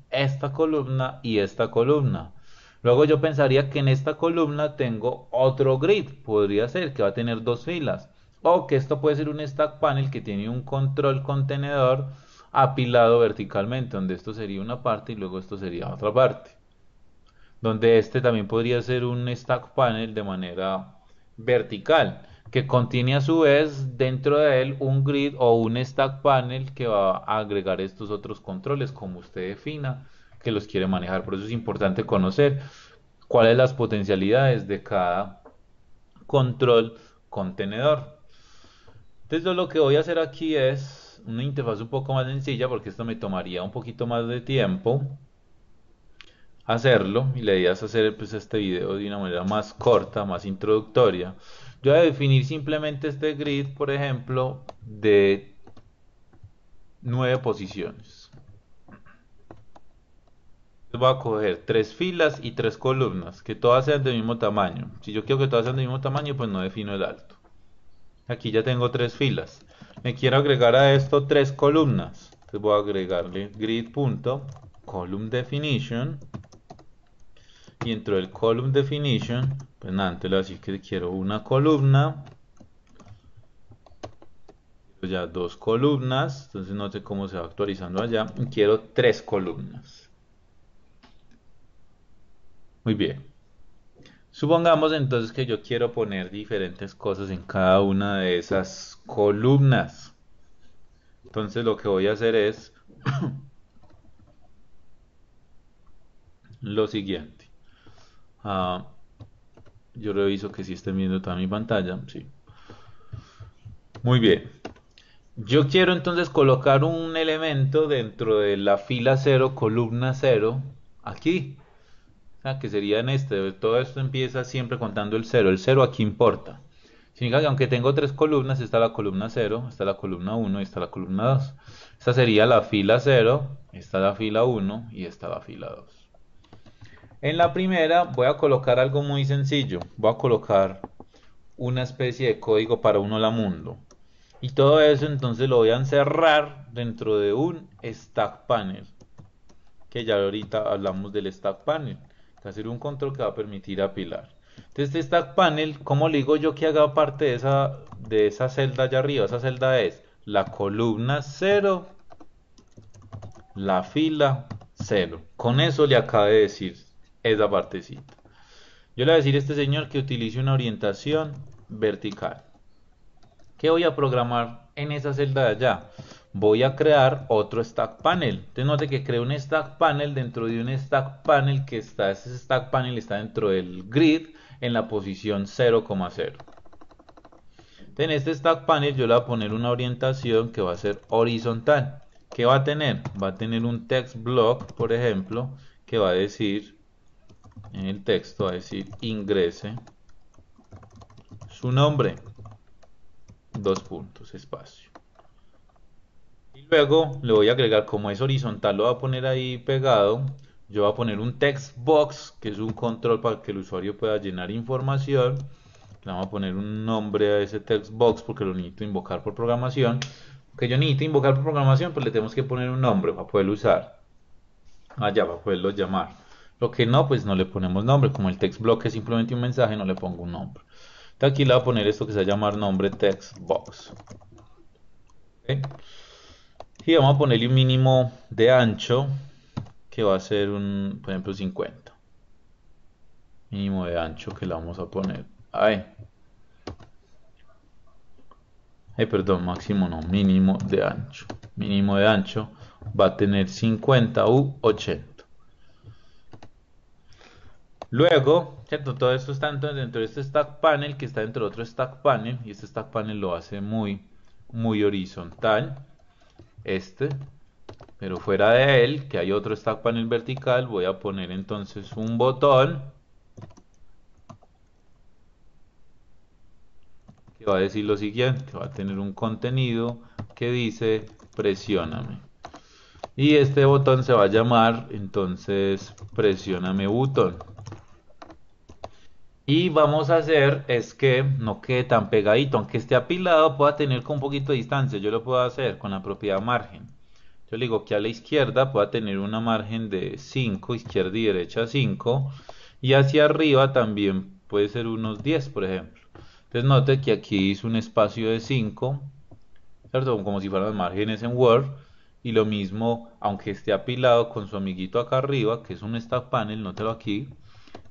y esta columna. Luego yo pensaría que en esta columna tengo otro grid. Podría ser que va a tener dos filas. O que esto puede ser un stack panel que tiene un control contenedor apilado verticalmente, donde esto sería una parte y luego esto sería otra parte. Donde este también podría ser un stack panel de manera vertical. que contiene a su vez dentro de él un grid o un stack panel que va a agregar estos otros controles como usted defina que los quiere manejar. Por eso es importante conocer cuáles las potencialidades de cada control contenedor. Entonces yo lo que voy a hacer aquí es una interfaz un poco más sencilla porque esto me tomaría un poquito más de tiempo hacerlo y la idea es hacer pues, este video de una manera más corta, más introductoria. Yo voy a definir simplemente este grid, por ejemplo, de 9 posiciones. Voy a coger 3 filas y 3 columnas, que todas sean del mismo tamaño. Si yo quiero que todas sean del mismo tamaño, pues no defino el alto. Aquí ya tengo 3 filas. Me quiero agregar a esto 3 columnas. Entonces voy a agregarle grid.columnDefinition. Y dentro del column definition, pues nada, antes le voy a decir que quiero una columna. Quiero ya 2 columnas. Entonces no sé cómo se va actualizando allá. Y quiero 3 columnas. Muy bien. Supongamos entonces que yo quiero poner diferentes cosas en cada una de esas columnas. Entonces lo que voy a hacer es lo siguiente. Ah, yo reviso que si estén viendo toda mi pantalla. Sí. Muy bien. Yo quiero entonces colocar un elemento dentro de la fila cero, columna cero, aquí. O sea, que sería en este. Todo esto empieza siempre contando el cero. El cero aquí importa. Significa que aunque tengo 3 columnas, está la columna cero, está la columna uno y está la columna 2. Esta sería la fila cero, está la fila uno y está la fila 2. En la primera voy a colocar algo muy sencillo. Voy a colocar una especie de código para un hola mundo. Y todo eso entonces lo voy a encerrar dentro de un stack panel. Que ya ahorita hablamos del stack panel. Que va a ser un control que va a permitir apilar. Entonces este stack panel, ¿cómo le digo yo que haga parte de esa celda allá arriba? Esa celda es la columna cero, la fila cero. Con eso le acabo de decir esa partecita. Yo le voy a decir a este señor que utilice una orientación vertical. ¿Qué voy a programar en esa celda de allá? Voy a crear otro stack panel. Entonces note que creo un stack panel dentro de un stack panel que está, ese stack panel está dentro del grid en la posición 0,0. En este stack panel yo le voy a poner una orientación que va a ser horizontal. ¿Qué va a tener? Va a tener un text block, por ejemplo, que va a decir, en el texto va a decir ingrese su nombre, dos puntos, espacio. Y luego le voy a agregar, como es horizontal, lo voy a poner ahí pegado. Yo voy a poner un text box, que es un control para que el usuario pueda llenar información. Le vamos a poner un nombre a ese text box porque lo necesito invocar por programación. Que yo necesito invocar por programación, pues le tenemos que poner un nombre para poderlo usar. Allá, para poderlo llamar. Lo que no, pues no le ponemos nombre. Como el text block es simplemente un mensaje, no le pongo un nombre. Entonces aquí le voy a poner esto que se va a llamar nombre text box. ¿Okay? Y vamos a ponerle un mínimo de ancho que va a ser un, por ejemplo, 50. Mínimo de ancho que le vamos a poner. Perdón, máximo no, mínimo de ancho. Mínimo de ancho va a tener 50 u 80. Luego, ¿cierto? Todo esto está dentro de este stack panel que está dentro de otro stack panel y este stack panel lo hace muy horizontal. Pero fuera de él, que hay otro stack panel vertical, voy a poner entonces un botón que va a decir lo siguiente, va a tener un contenido que dice presióname. Y este botón se va a llamar entonces presióname botón. Y vamos a hacer es que no quede tan pegadito, aunque esté apilado, pueda tener con un poquito de distancia. Yo lo puedo hacer con la propiedad margen. Yo le digo que a la izquierda pueda tener una margen de 5, izquierda y derecha 5, y hacia arriba también puede ser unos 10, por ejemplo. Entonces note que aquí hice un espacio de 5, ¿cierto? Como si fueran márgenes en Word. Y lo mismo, aunque esté apilado con su amiguito acá arriba, que es un stack panel, nótelo aquí.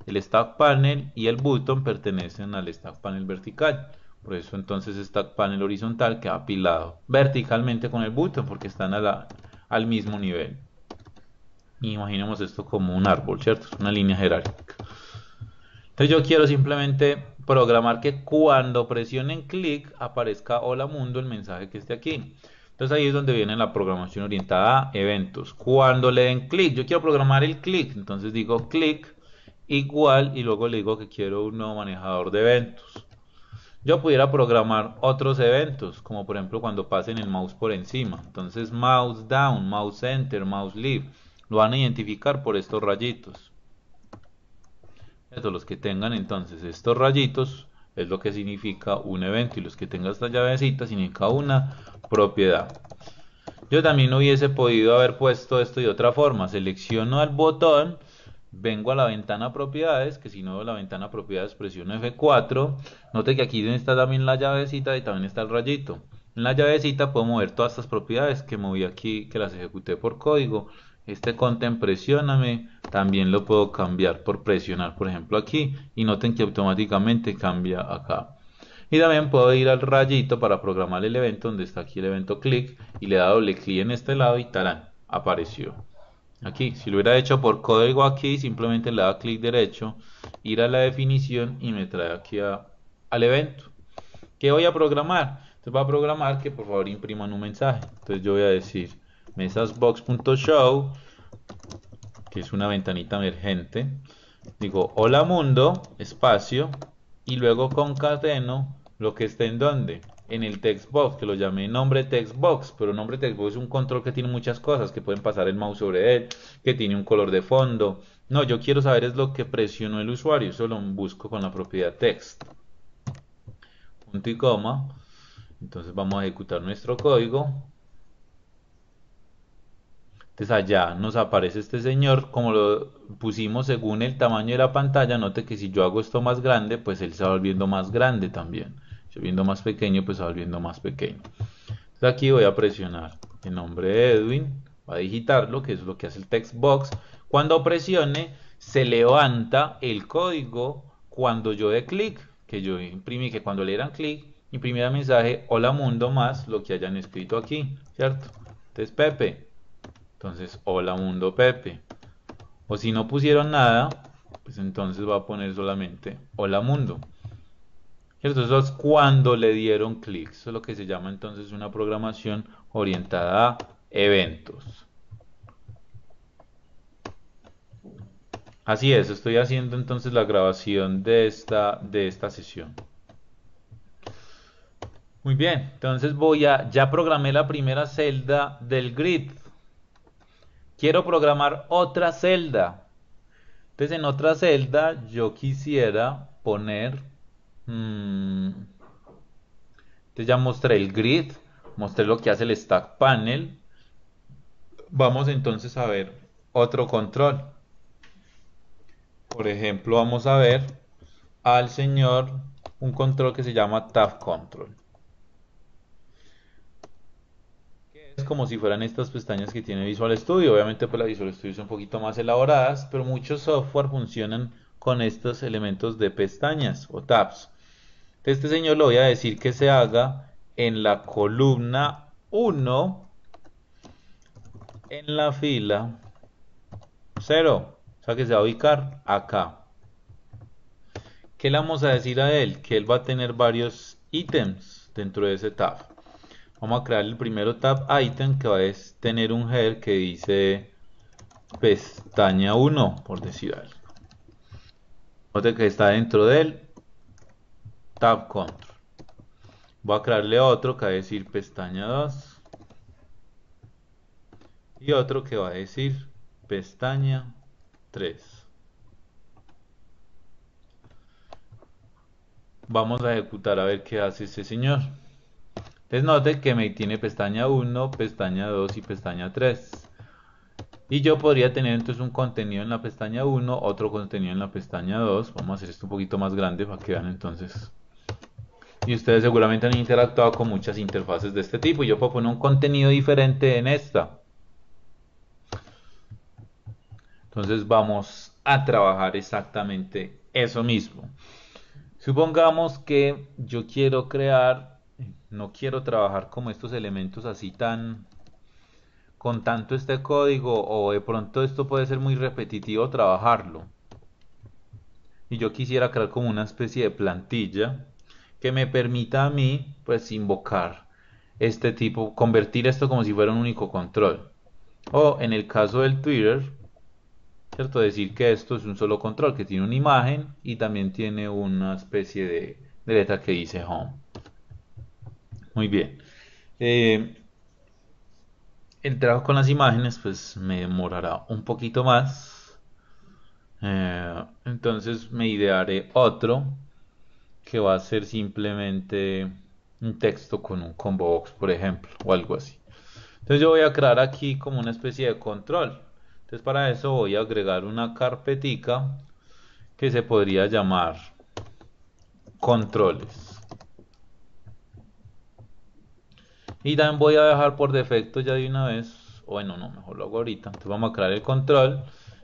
El stack panel y el button pertenecen al stack panel vertical. Por eso entonces esta panel horizontal queda apilado verticalmente con el botón porque están al mismo nivel. Imaginemos esto como un árbol, ¿cierto? Es una línea jerárquica. Entonces yo quiero simplemente programar que cuando presionen clic aparezca hola mundo el mensaje que esté aquí. Entonces ahí es donde viene la programación orientada a eventos. Cuando le den clic, yo quiero programar el clic, entonces digo clic igual y luego le digo que quiero un nuevo manejador de eventos. Yo pudiera programar otros eventos, como por ejemplo cuando pasen el mouse por encima. Entonces mouse down, mouse enter, mouse leave. Lo van a identificar por estos rayitos. Los que tengan entonces estos rayitos es lo que significa un evento y los que tengan esta llavecita significa una propiedad. Yo también hubiese podido haber puesto esto de otra forma. Selecciono el botón, vengo a la ventana propiedades, que si no veo la ventana propiedades presiono F4. Note que aquí está también la llavecita y también está el rayito. En la llavecita puedo mover todas estas propiedades que moví aquí, que las ejecuté por código. Este content presióname, también lo puedo cambiar por presionar, por ejemplo aquí, y noten que automáticamente cambia acá. Y también puedo ir al rayito para programar el evento, donde está aquí el evento click, y le da doble clic en este lado y tarán, apareció. Aquí, si lo hubiera hecho por código aquí, simplemente le da clic derecho, ir a la definición y me trae aquí al evento. ¿Qué voy a programar? Entonces voy a programar que por favor impriman un mensaje. Entonces yo voy a decir mesasbox.show, que es una ventanita emergente. Digo hola mundo, espacio, y luego concateno lo que esté en donde. En el textbox, que lo llamé nombre textbox, pero nombre textbox es un control que tiene muchas cosas, que pueden pasar el mouse sobre él, que tiene un color de fondo. No, yo quiero saber es lo que presionó el usuario, eso lo busco con la propiedad text. Punto y coma. Entonces vamos a ejecutar nuestro código. Entonces allá nos aparece este señor, como lo pusimos según el tamaño de la pantalla. Note que si yo hago esto más grande, pues él se va volviendo más grande también. Si viendo más pequeño, pues se va volviendo más pequeño. Entonces aquí voy a presionar el nombre de Edwin, va a digitarlo, que es lo que hace el text box. Cuando presione, se levanta el código cuando yo dé clic, que yo imprimí, que cuando le dieran clic, imprimir el mensaje hola mundo más lo que hayan escrito aquí, ¿cierto? Entonces Pepe. Entonces, hola mundo Pepe. O si no pusieron nada, pues entonces va a poner solamente hola mundo. ¿Cierto? Eso es cuando le dieron clic. Eso es lo que se llama entonces una programación orientada a eventos. Así es, estoy haciendo entonces la grabación de esta sesión. Muy bien, entonces ya programé la primera celda del grid. Quiero programar otra celda. Entonces en otra celda yo quisiera poner, entonces ya mostré el grid, mostré lo que hace el stack panel. Vamos entonces a ver otro control. Por ejemplo, vamos a ver al señor un control que se llama tab control. Es como si fueran estas pestañas que tiene Visual Studio. Obviamente pues la Visual Studio son un poquito más elaboradas, pero muchos software funcionan con estos elementos de pestañas o tabs. Este señor lo voy a decir que se haga en la columna 1 en la fila 0. O sea que se va a ubicar acá. ¿Qué le vamos a decir a él? Que él va a tener varios ítems dentro de ese tab. Vamos a crear el primero tab item que va a tener un header que dice pestaña 1, por decir algo. Note que está dentro del tab control. Voy a crearle otro que va a decir pestaña 2 y otro que va a decir pestaña 3. Vamos a ejecutar a ver qué hace ese señor. Entonces note que me tiene pestaña 1, pestaña 2 y pestaña 3. Y yo podría tener entonces un contenido en la pestaña 1, otro contenido en la pestaña 2. Vamos a hacer esto un poquito más grande para que vean entonces. Y ustedes seguramente han interactuado con muchas interfaces de este tipo. Y yo puedo poner un contenido diferente en esta. Entonces vamos a trabajar exactamente eso mismo. Supongamos que yo quiero crear, no quiero trabajar como estos elementos así tan, con tanto este código, o de pronto esto puede ser muy repetitivo trabajarlo. Y yo quisiera crear como una especie de plantilla que me permita a mí, pues, invocar este tipo, convertir esto como si fuera un único control. O en el caso del Twitter, ¿cierto? Decir que esto es un solo control, que tiene una imagen y también tiene una especie de letra que dice home. Muy bien. Eh, el trabajo con las imágenes, pues, me demorará un poquito más. Entonces me idearé otro que va a ser simplemente un texto con un combo box, por ejemplo, o algo así. Entonces yo voy a crear aquí como una especie de control. Entonces para eso voy a agregar una carpetica que se podría llamar controles. Y también voy a dejar por defecto ya de una vez, o bueno, no, mejor lo hago ahorita. Entonces vamos a crear el control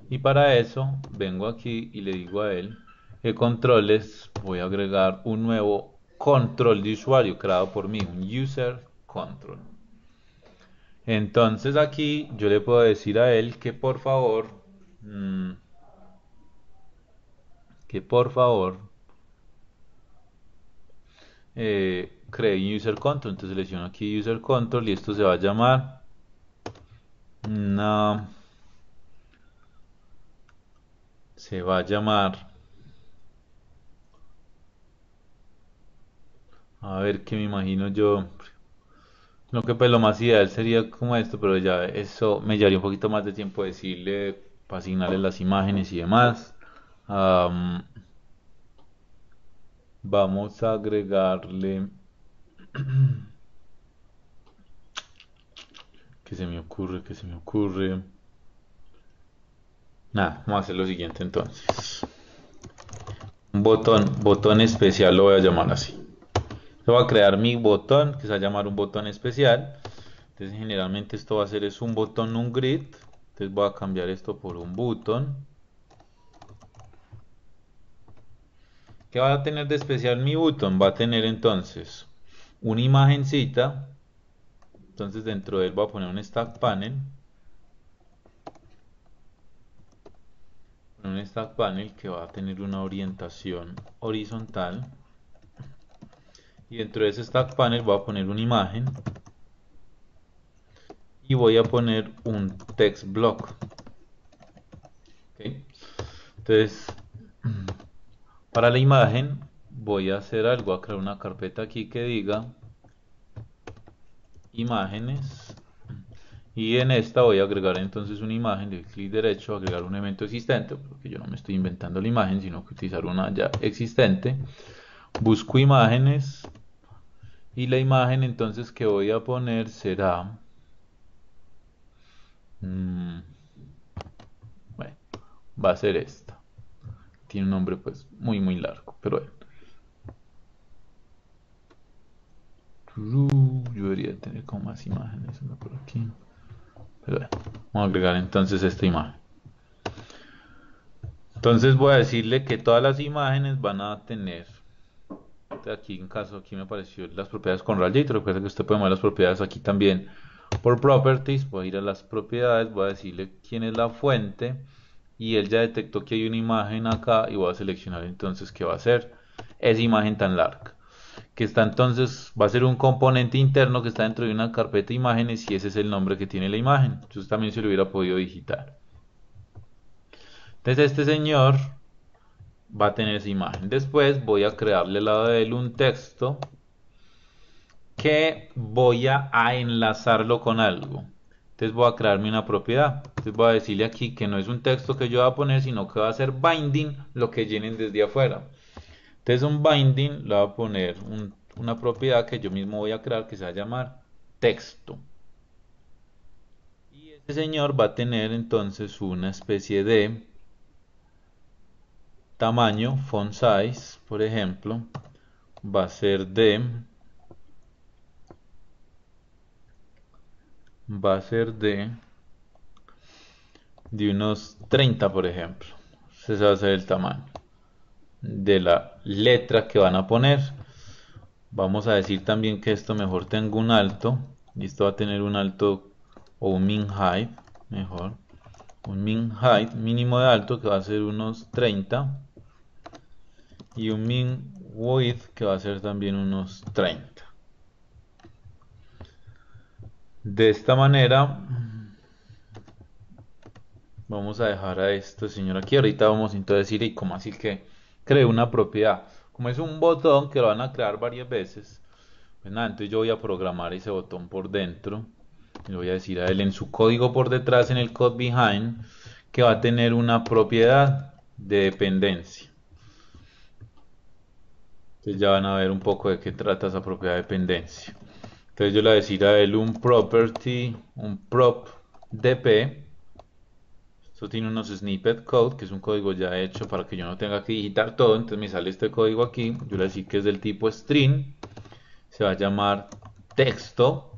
y para eso vengo aquí y le digo a él que controles, voy a agregar un nuevo control de usuario creado por mí, un user control. Entonces aquí yo le puedo decir a él que por favor, mmm, que por favor cree user control. Entonces selecciono aquí user control y esto se va a llamar una, se va a llamar, a ver qué me imagino yo. Lo que pues lo más ideal sería como esto, pero ya eso me llevaría un poquito más de tiempo decirle, para asignarle las imágenes y demás. Am, vamos a agregarle, ¿qué se me ocurre? ¿Qué se me ocurre? Nada, vamos a hacer lo siguiente entonces. Un botón especial lo voy a llamar así. Yo voy a crear mi botón, que se va a llamar un botón especial. Entonces generalmente esto va a ser es un botón, un grid. Entonces voy a cambiar esto por un botón. ¿Qué va a tener de especial mi botón? Va a tener entonces una imagencita. Entonces dentro de él voy a poner un stack panel. Un stack panel que va a tener una orientación horizontal. Y dentro de ese stack panel voy a poner una imagen. Y voy a poner un text block. ¿Ok? Entonces, para la imagen voy a hacer algo, voy a crear una carpeta aquí que diga imágenes y en esta voy a agregar entonces una imagen, de clic derecho, agregar un evento existente, porque yo no me estoy inventando la imagen, sino que utilizar una ya existente. Busco imágenes y la imagen entonces que voy a poner será, mmm, bueno, va a ser esta. Tiene un nombre pues muy largo, pero bueno. Yo debería tener como más imágenes por aquí. Pero bueno, vamos a agregar entonces esta imagen. Entonces voy a decirle que todas las imágenes van a tener, aquí en caso, aquí me apareció las propiedades con rayito. Recuerda que usted puede mover las propiedades aquí también por properties. Voy a ir a las propiedades, voy a decirle quién es la fuente y él ya detectó que hay una imagen acá y voy a seleccionar entonces qué va a hacer esa imagen tan larga. Que está entonces, va a ser un componente interno que está dentro de una carpeta de imágenes y ese es el nombre que tiene la imagen. Entonces también se lo hubiera podido digitar. Entonces este señor va a tener esa imagen. Después voy a crearle al lado de él un texto que voy a enlazarlo con algo. Entonces voy a crearme una propiedad. Entonces voy a decirle aquí que no es un texto que yo voy a poner, sino que va a ser binding lo que llenen desde afuera. Entonces un binding le voy a poner una propiedad que yo mismo voy a crear que se va a llamar texto. Y este señor va a tener entonces una especie de tamaño, font size, por ejemplo, va a ser va a ser de unos 30, por ejemplo. Ese va a ser el tamaño. de la letra que van a poner. Vamos a decir también que esto mejor tenga un alto, y esto va a tener un alto o un min height, mejor, un min height mínimo de alto que va a ser unos 30 y un min width que va a ser también unos 30. De esta manera vamos a dejar a este señor aquí. Ahorita vamos entonces a decir, ¿y cómo así que cree una propiedad? Como es un botón que lo van a crear varias veces, pues nada, entonces yo voy a programar ese botón por dentro. Le voy a decir a él en su código por detrás, en el code behind, que va a tener una propiedad de dependencia. Entonces ya van a ver un poco de qué trata esa propiedad de dependencia. Entonces yo le voy a decir a él un property, un prop dp. Esto tiene unos snippet code, que es un código ya hecho para que yo no tenga que digitar todo. Entonces me sale este código aquí. Yo le voy a decir que es del tipo string. Se va a llamar texto.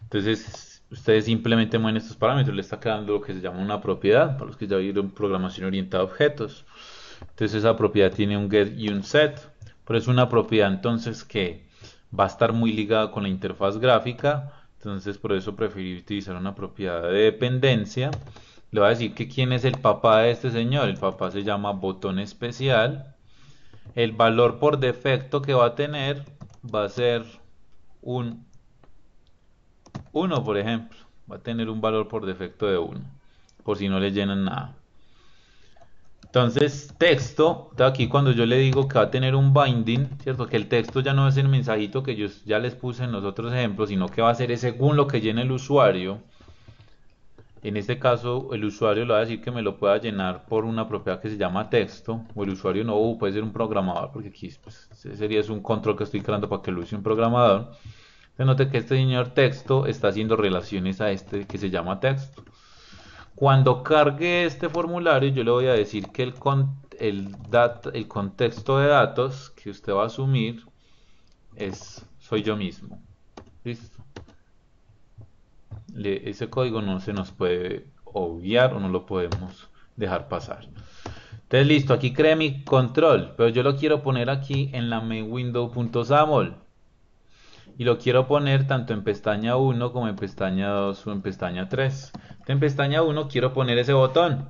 Entonces ustedes simplemente mueven estos parámetros. Le está quedando lo que se llama una propiedad. Para los que ya vieron programación orientada a objetos. Entonces esa propiedad tiene un get y un set. Pero es una propiedad entonces que va a estar muy ligada con la interfaz gráfica. Entonces por eso preferí utilizar una propiedad de dependencia. Le voy a decir que quién es el papá de este señor. El papá se llama botón especial. El valor por defecto que va a tener va a ser un 1, por ejemplo. Va a tener un valor por defecto de 1. Por si no le llenan nada. Entonces, texto, aquí cuando yo le digo que va a tener un binding, ¿cierto? Que el texto ya no es el mensajito que yo ya les puse en los otros ejemplos, sino que va a ser según lo que llene el usuario. En este caso, el usuario le va a decir que me lo pueda llenar por una propiedad que se llama texto, o el usuario no, puede ser un programador, porque aquí pues, sería un control que estoy creando para que lo use un programador. Se note que este señor texto está haciendo relaciones a este que se llama texto. Cuando cargue este formulario, yo le voy a decir que el contexto de datos que usted va a asumir soy yo mismo. ¿Listo? Ese código no se nos puede obviar o no lo podemos dejar pasar. Entonces, listo, aquí creé mi control, pero yo lo quiero poner aquí en la main window.saml. Y lo quiero poner tanto en pestaña 1 como en pestaña 2 o en pestaña 3. En pestaña 1 quiero poner ese botón,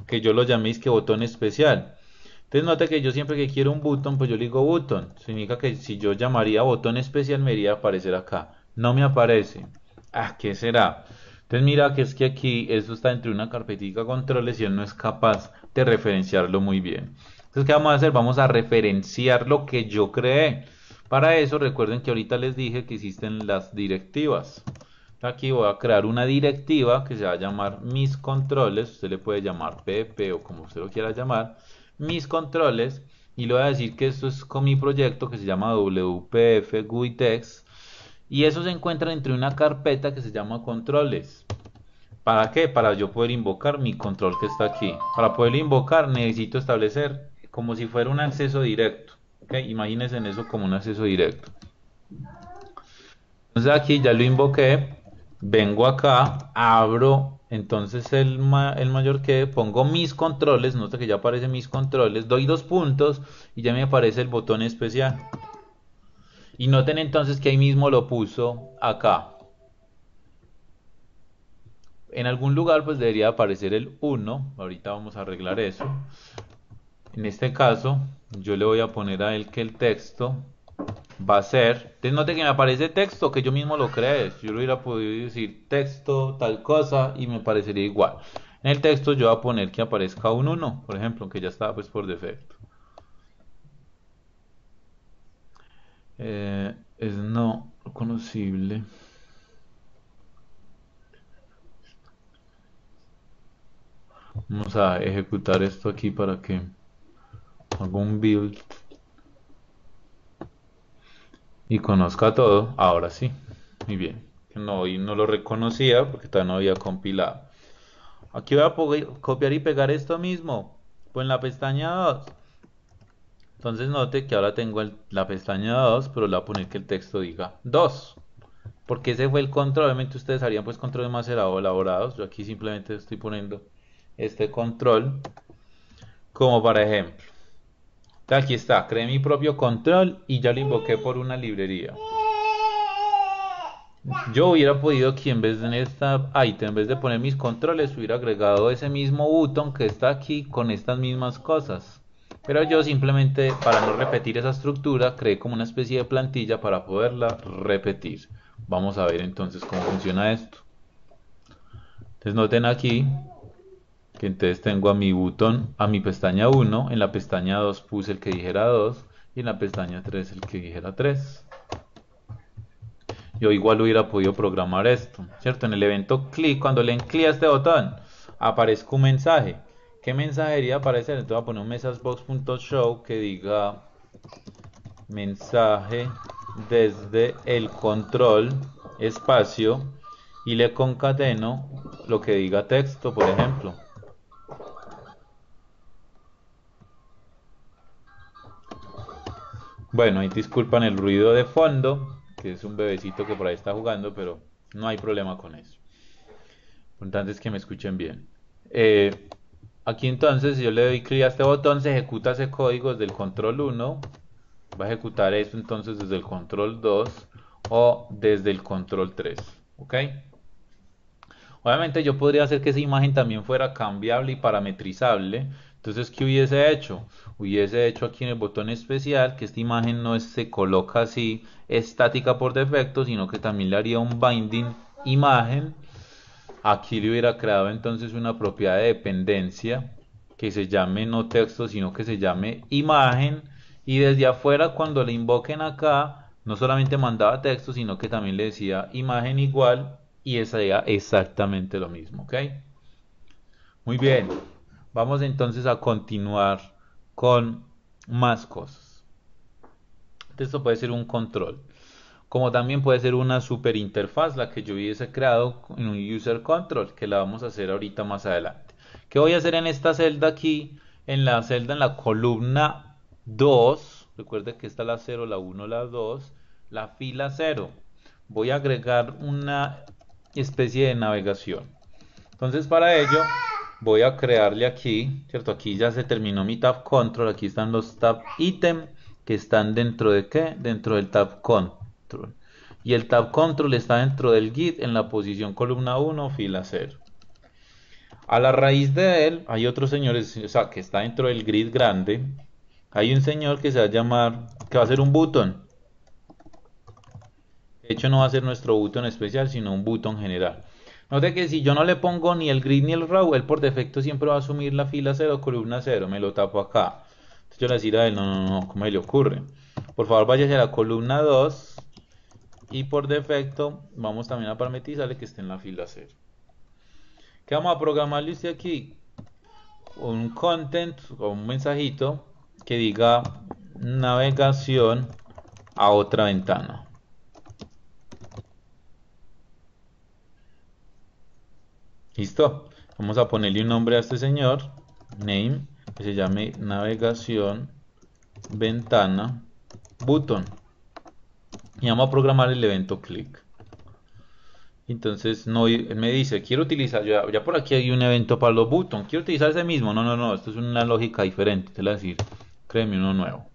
que yo lo llaméis que botón especial. Entonces note que yo siempre que quiero un botón, pues yo le digo button. Significa que si yo llamaría botón especial me iría a aparecer acá. No me aparece. Ah, ¿qué será? Entonces mira que es que aquí esto está entre una carpetica controles y él no es capaz de referenciarlo muy bien. Entonces, ¿qué vamos a hacer? Vamos a referenciar lo que yo creé. Para eso recuerden que ahorita les dije que existen las directivas. Aquí voy a crear una directiva que se va a llamar mis controles. Usted le puede llamar pp o como usted lo quiera llamar. Mis controles. Y le voy a decir que esto es con mi proyecto que se llama WPF GUITEX. Y eso se encuentra entre una carpeta que se llama controles. ¿Para qué? Para yo poder invocar mi control que está aquí. Para poder invocar necesito establecer como si fuera un acceso directo. ¿Ok? Imagínense en eso como un acceso directo. Entonces aquí ya lo invoqué. Vengo acá, abro entonces el mayor que pongo mis controles. Nota que ya aparecen mis controles. Doy dos puntos y ya me aparece el botón especial. Y noten entonces que ahí mismo lo puso acá. En algún lugar pues debería aparecer el 1. Ahorita vamos a arreglar eso. En este caso yo le voy a poner a él que el texto va a ser. Entonces note que me aparece texto que yo mismo lo creé. Yo le hubiera podido decir texto tal cosa y me parecería igual. En el texto yo voy a poner que aparezca un 1, por ejemplo, que ya está pues por defecto. Es no reconocible. Vamos a ejecutar esto aquí para que haga un build y conozca todo. Ahora sí, muy bien. No, y no lo reconocía porque todavía no había compilado. Aquí voy a copiar y pegar esto mismo. Pues en la pestaña 2. Entonces note que ahora tengo la pestaña 2, pero le voy a poner que el texto diga 2. Porque ese fue el control. Obviamente ustedes harían pues controles más elaborados. Yo aquí simplemente estoy poniendo este control Como por ejemplo, aquí está, creé mi propio control y ya lo invoqué por una librería. Yo hubiera podido aquí en vez de en esta item, en vez de poner mis controles, hubiera agregado ese mismo botón que está aquí con estas mismas cosas. Pero yo simplemente, para no repetir esa estructura, creé como una especie de plantilla para poderla repetir. Vamos a ver entonces cómo funciona esto. Entonces noten aquí que entonces tengo a mi botón, a mi pestaña 1, en la pestaña 2 puse el que dijera 2 y en la pestaña 3 el que dijera 3. Yo igual hubiera podido programar esto, ¿cierto? En el evento clic, cuando le den clic a este botón, aparezca un mensaje. ¿Qué mensaje debería aparecer? Entonces voy a poner un messagebox.show que diga mensaje desde el control espacio y le concateno lo que diga texto, por ejemplo. Bueno, ahí disculpan el ruido de fondo, que es un bebecito que por ahí está jugando, pero no hay problema con eso. Lo importante es que me escuchen bien. Eh, Aquí entonces, si yo le doy clic a este botón, se ejecuta ese código desde el control 1. Va a ejecutar esto entonces desde el control 2 o desde el control 3. ¿Ok? Obviamente yo podría hacer que esa imagen también fuera cambiable y parametrizable. Entonces, ¿qué hubiese hecho? Hubiese hecho aquí en el botón especial que esta imagen no se coloca así estática por defecto, sino que también le haría un binding imagen. Aquí le hubiera creado entonces una propiedad de dependencia que se llame no texto, sino que se llame imagen. Y desde afuera, cuando le invoquen acá, no solamente mandaba texto, sino que también le decía imagen igual y esa era exactamente lo mismo, ¿ok? Muy bien, vamos entonces a continuar con más cosas. Esto puede ser un control, como también puede ser una super interfaz, la que yo hubiese creado en un user control, que la vamos a hacer ahorita más adelante. ¿Qué voy a hacer en esta celda aquí? En la celda, en la columna 2, recuerde que está la 0, la 1, la 2, la fila 0. Voy a agregar una especie de navegación. Entonces para ello voy a crearle aquí, ¿cierto? Aquí ya se terminó mi tab control, aquí están los tab item que están dentro de ¿qué? Dentro del tab control. Y el tab control está dentro del git en la posición columna 1, fila 0. A la raíz de él hay otro señor, o sea, que está dentro del grid grande. Hay un señor que se va a llamar, que va a ser un button. De hecho no va a ser nuestro button especial, sino un button general. Note que si yo no le pongo ni el grid ni el row, él por defecto siempre va a asumir la fila 0, columna 0. Me lo tapo acá. Entonces yo le decir a él, no, no, no, ¿cómo le ocurre? Por favor, váyase a la columna 2 y por defecto vamos también a parametrizarle que esté en la fila 0. ¿Qué vamos a programarle usted aquí? Un content o un mensajito que diga navegación a otra ventana. ¿Listo? Vamos a ponerle un nombre a este señor, name, que se llame navegación ventana button. Y vamos a programar el evento click. Entonces no, él me dice, quiero utilizar, ya por aquí hay un evento para los buttons, quiero utilizar ese mismo. No, no, no, esto es una lógica diferente. Te voy a decir, créeme uno nuevo.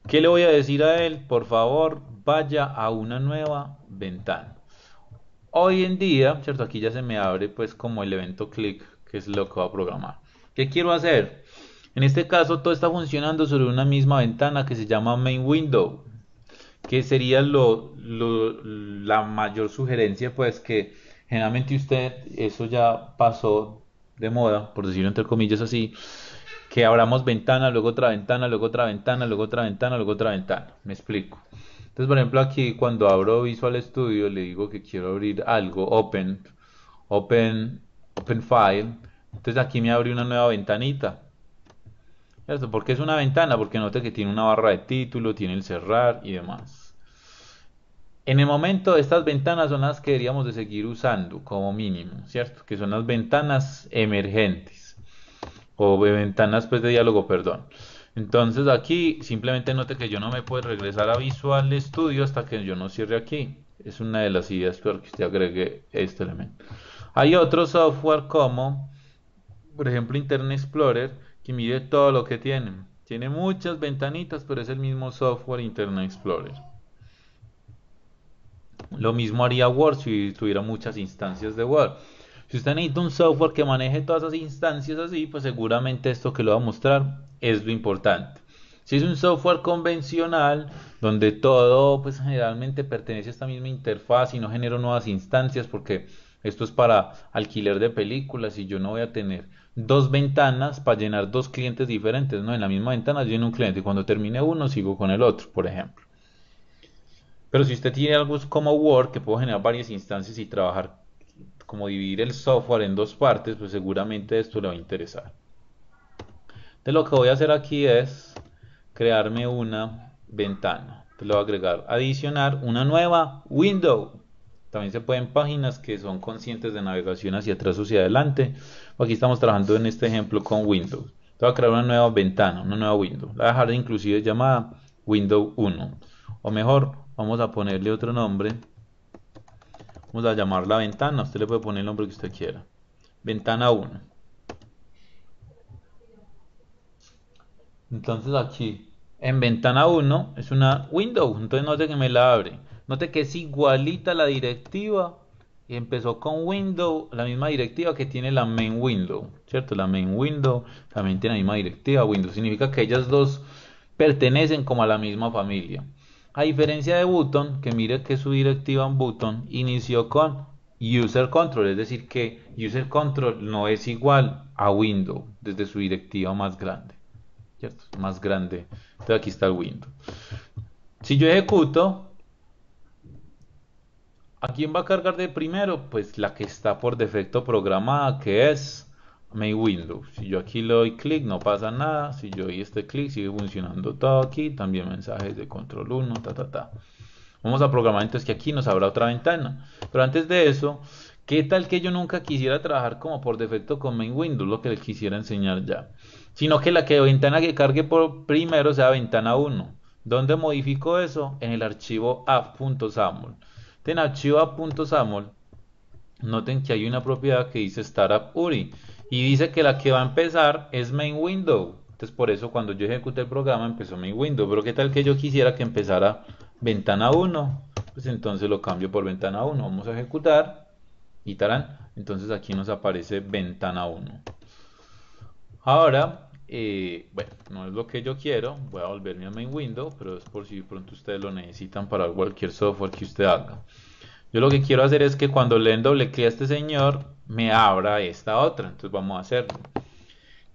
¿Qué le voy a decir a él? Por favor, vaya a una nueva ventana. Hoy en día, ¿cierto? Aquí ya se me abre pues como el evento click, que es lo que voy a programar. ¿Qué quiero hacer? En este caso todo está funcionando sobre una misma ventana que se llama main window, que sería la mayor sugerencia, pues que generalmente usted, eso ya pasó de moda, por decirlo entre comillas así, que abramos ventana, luego otra ventana, luego otra ventana, luego otra ventana, luego otra ventana. Me explico. Entonces, por ejemplo, aquí cuando abro Visual Studio le digo que quiero abrir algo, open, open file. Entonces aquí me abre una nueva ventanita. ¿Esto? ¿Por qué es una ventana? Porque note que tiene una barra de título, tiene el cerrar y demás. En el momento, estas ventanas son las que deberíamos de seguir usando como mínimo, ¿cierto? Que son las ventanas emergentes o de ventanas pues de diálogo, perdón. Entonces aquí simplemente note que yo no me puedo regresar a Visual Studio hasta que yo no cierre aquí. Es una de las ideas para que usted agregue este elemento. Hay otro software como, por ejemplo, Internet Explorer, Que mire todo lo que tiene. Tiene muchas ventanitas, pero es el mismo software Internet Explorer. Lo mismo haría Word si tuviera muchas instancias de Word. Si usted necesita un software que maneje todas esas instancias así, pues seguramente esto que le voy a mostrar es lo importante. Si es un software convencional, donde todo pues generalmente pertenece a esta misma interfaz y no genero nuevas instancias, porque esto es para alquiler de películas y yo no voy a tener dos ventanas para llenar dos clientes diferentes, ¿no? En la misma ventana lleno un cliente y cuando termine uno sigo con el otro, por ejemplo. Pero si usted tiene algo como Word, que puedo generar varias instancias y trabajar, como dividir el software en dos partes, pues seguramente esto le va a interesar. Entonces lo que voy a hacer aquí es crearme una ventana. Entonces le voy a agregar, adicionar una nueva window. También se pueden páginas que son conscientes de navegación hacia atrás o hacia adelante. Aquí estamos trabajando en este ejemplo con Windows. Voy a crear una nueva ventana, una nueva window. La voy a dejar inclusive llamada Window 1. O mejor, vamos a ponerle otro nombre. Vamos a llamar la ventana. Usted le puede poner el nombre que usted quiera. Ventana 1. Entonces aquí en ventana 1 es una window. Entonces note que me la abre. Note que es igualita la directiva. Y empezó con window, la misma directiva que tiene la main window. ¿Cierto? La main window también tiene la misma directiva. Window significa que ellas dos pertenecen como a la misma familia. A diferencia de Button, que mire que su directiva en Button inició con User Control, es decir que User Control no es igual a Window desde su directiva más grande, ¿cierto? Más grande. Entonces aquí está el Window. Si yo ejecuto, ¿a quién va a cargar de primero? Pues la que está por defecto programada, que es Main Window. Si yo aquí le doy clic, no pasa nada. Si yo doy este clic, sigue funcionando todo aquí. También mensajes de control 1, ta, ta, ta. Vamos a programar entonces que aquí nos abra otra ventana. Pero antes de eso, ¿qué tal que yo nunca quisiera trabajar como por defecto con Main Windows? Lo que les quisiera enseñar ya. Sino que la ventana que cargue por primero sea ventana 1. ¿Dónde modifico eso? En el archivo app.saml. En archivo app.saml, noten que hay una propiedad que dice Startup URI. Y dice que la que va a empezar es Main Window. Entonces por eso cuando yo ejecute el programa empezó Main Window. Pero qué tal que yo quisiera que empezara ventana 1. Pues entonces lo cambio por ventana 1. Vamos a ejecutar. Y tarán. Entonces aquí nos aparece ventana 1. Ahora, bueno, no es lo que yo quiero. Voy a volverme a Main Window. Pero es por si de pronto ustedes lo necesitan para cualquier software que usted haga. Yo lo que quiero hacer es que cuando le den doble clic a este señor, me abra esta otra. Entonces vamos a hacerlo.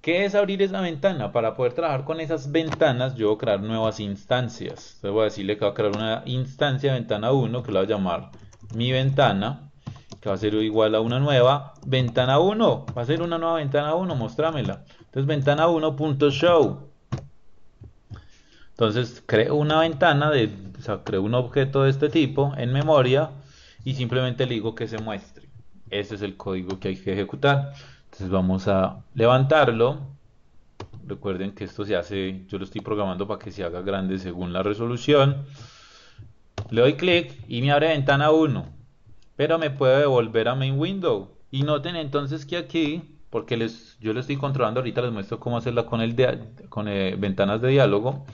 ¿Qué es abrir esa ventana? Para poder trabajar con esas ventanas, yo voy a crear nuevas instancias. Entonces voy a decirle que voy a crear una instancia de ventana 1, que la voy a llamar mi ventana, que va a ser igual a una nueva ventana 1. Va a ser una nueva ventana 1, mostrámela. Entonces ventana 1.show. Entonces creo una ventana, o sea, creo un objeto de este tipo en memoria y simplemente le digo que se muestre. Ese es el código que hay que ejecutar. Entonces vamos a levantarlo. Recuerden que esto se hace, yo lo estoy programando para que se haga grande según la resolución. Le doy clic y me abre ventana 1. Pero me puede devolver a main window. Y noten entonces que aquí, porque yo lo estoy controlando ahorita, les muestro cómo hacerla con ventanas de diálogo.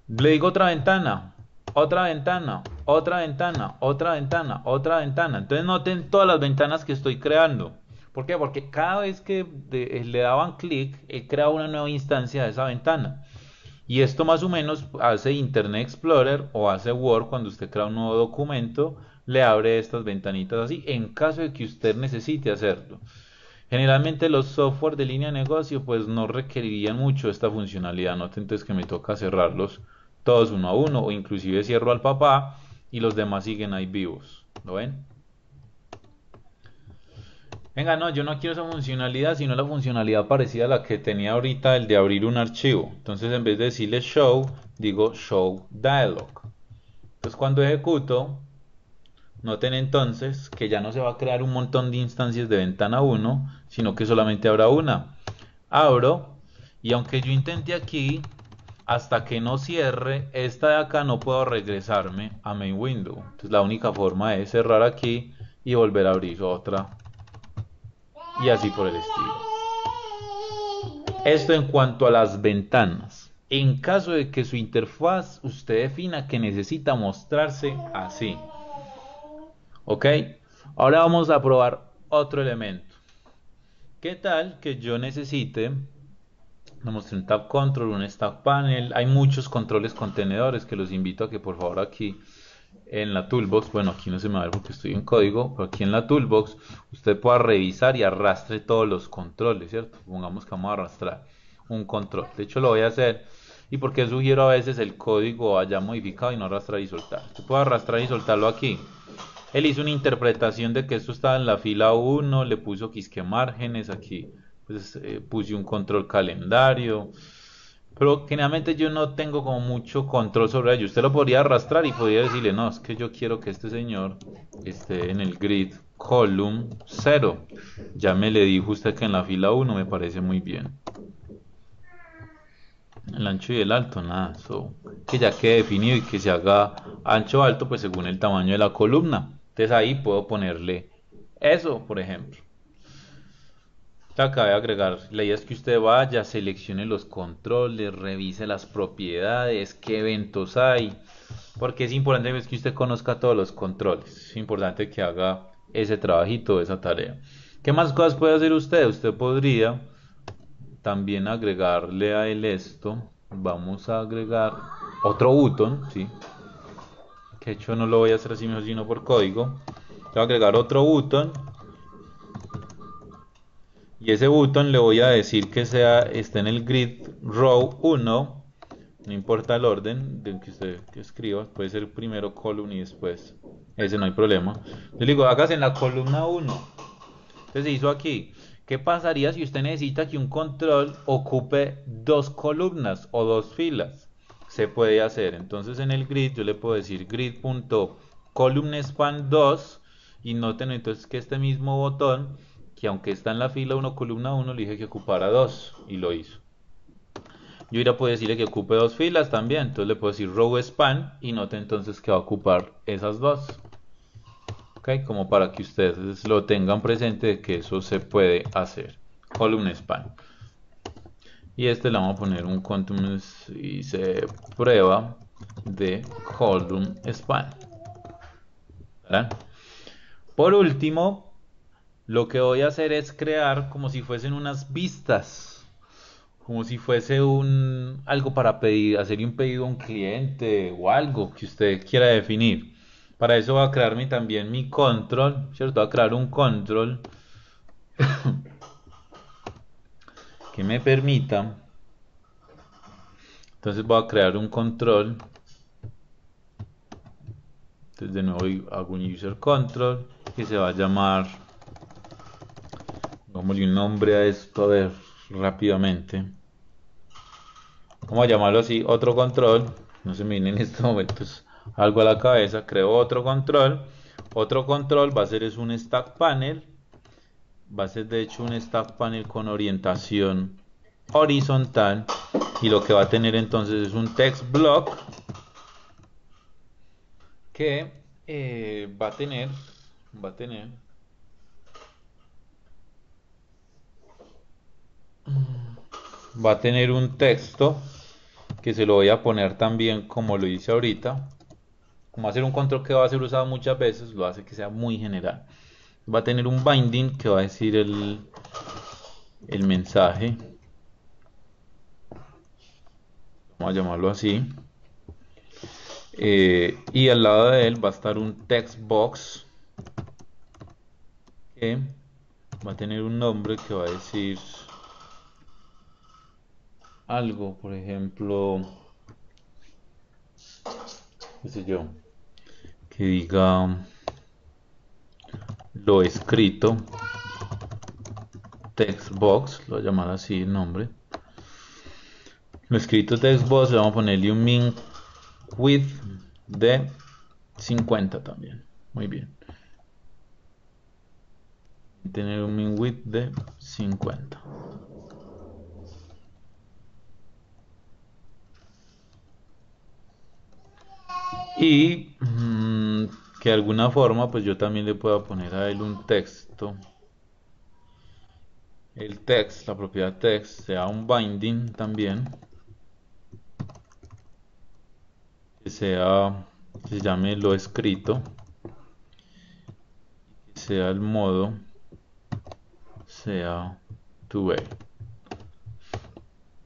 Le digo otra ventana, otra ventana, otra ventana, otra ventana, otra ventana. Entonces noten todas las ventanas que estoy creando. ¿Por qué? Porque cada vez que le daban clic, he creado una nueva instancia de esa ventana. Y esto más o menos hace Internet Explorer o hace Word cuando usted crea un nuevo documento, le abre estas ventanitas así, en caso de que usted necesite hacerlo. Generalmente los software de línea de negocio pues no requerirían mucho esta funcionalidad, ¿no? Entonces que me toca cerrarlos todos uno a uno o inclusive cierro al papá y los demás siguen ahí vivos. ¿Lo ven? Venga, no, yo no quiero esa funcionalidad, sino la funcionalidad parecida a la que tenía ahorita, el de abrir un archivo. Entonces, en vez de decirle show, digo show dialog. Entonces, cuando ejecuto, noten entonces que ya no se va a crear un montón de instancias de ventana 1, sino que solamente habrá una. Abro, y aunque yo intente aquí, hasta que no cierre, esta de acá no puedo regresarme a main window. Entonces, la única forma es cerrar aquí y volver a abrir otra y así por el estilo. Esto en cuanto a las ventanas. En caso de que su interfaz usted defina que necesita mostrarse así. ¿Ok? Ahora vamos a probar otro elemento. ¿Qué tal que yo necesite, me mostré un tab control, un stack panel? Hay muchos controles contenedores que los invito a que por favor aquí en la toolbox, bueno, aquí no se me va a ver porque estoy en código, pero aquí en la toolbox usted pueda revisar y arrastre todos los controles, ¿cierto? Pongamos que vamos a arrastrar un control. De hecho lo voy a hacer. ¿Y porque sugiero a veces el código haya modificado y no arrastrar y soltar? Usted puede arrastrar y soltarlo aquí. Él hizo una interpretación de que esto estaba en la fila 1, le puso quisque márgenes aquí, pues puse un control calendario, pero generalmente yo no tengo como mucho control sobre ello. Usted lo podría arrastrar y podría decirle, no, es que yo quiero que este señor esté en el grid column 0. Ya me le dijo usted que en la fila 1 me parece muy bien. El ancho y el alto, nada, que ya quede definido y que se haga ancho o alto, pues según el tamaño de la columna. Entonces ahí puedo ponerle eso, por ejemplo. Te acabé de agregar, la idea es que usted vaya, seleccione los controles, revise las propiedades, qué eventos hay, porque es importante que usted conozca todos los controles. Es importante que haga ese trabajito, esa tarea. ¿Qué más cosas puede hacer usted? Usted podría también agregarle a él esto. Vamos a agregar otro botón, ¿sí? Que de hecho no lo voy a hacer así mismo, sino por código. Voy a agregar otro botón y ese botón le voy a decir que esté en el grid row 1. No importa el orden de que usted escriba, puede ser primero column y después. Ese no hay problema. Yo le digo, hágase en la columna 1. Entonces se hizo aquí. ¿Qué pasaría si usted necesita que un control ocupe dos columnas o dos filas? Se puede hacer. Entonces en el grid yo le puedo decir grid.columnspan2 y noten entonces que este mismo botón, que aunque está en la fila 1 columna 1, le dije que ocupara 2 y lo hizo. Yo iría a poder decirle que ocupe dos filas también. Entonces le puedo decir row span y noten entonces que va a ocupar esas dos. ¿Ok? Como para que ustedes lo tengan presente de que eso se puede hacer. Column span. Y este le vamos a poner un content y se prueba de column span. ¿Verdad? Por último, lo que voy a hacer es crear como si fuesen unas vistas. Como si fuese algo para pedir, hacerle un pedido a un cliente o algo que usted quiera definir. Para eso va a crearme también mi control, ¿cierto? Va a crear un control que me permita. Entonces voy a crear un control. Entonces de nuevo hago un user control que se va a llamar, pongámosle un nombre a esto, a ver, rápidamente. Vamos a llamarlo así, otro control. No se me viene en estos momentos algo a la cabeza. Creo otro control. Otro control va a ser es un stack panel. Va a ser de hecho un stack panel con orientación horizontal. Y lo que va a tener entonces es un text block que va a tener va a tener un texto que se lo voy a poner también como lo hice ahorita. Como hacer un control que va a ser usado muchas veces, lo hace que sea muy general. Va a tener un binding que va a decir el mensaje. Vamos a llamarlo así. Y al lado de él va a estar un text box que va a tener un nombre que va a decir algo, por ejemplo, qué sé yo, que diga lo escrito, text box, lo voy a llamar así el nombre. Lo escrito text box, le vamos a ponerle un min width de 50 también. Muy bien. Tener un min width de 50. Y que de alguna forma pues yo también le pueda poner a él un texto el text, la propiedad text, sea un binding también, que sea, que se llame lo escrito, que sea el modo, sea to way.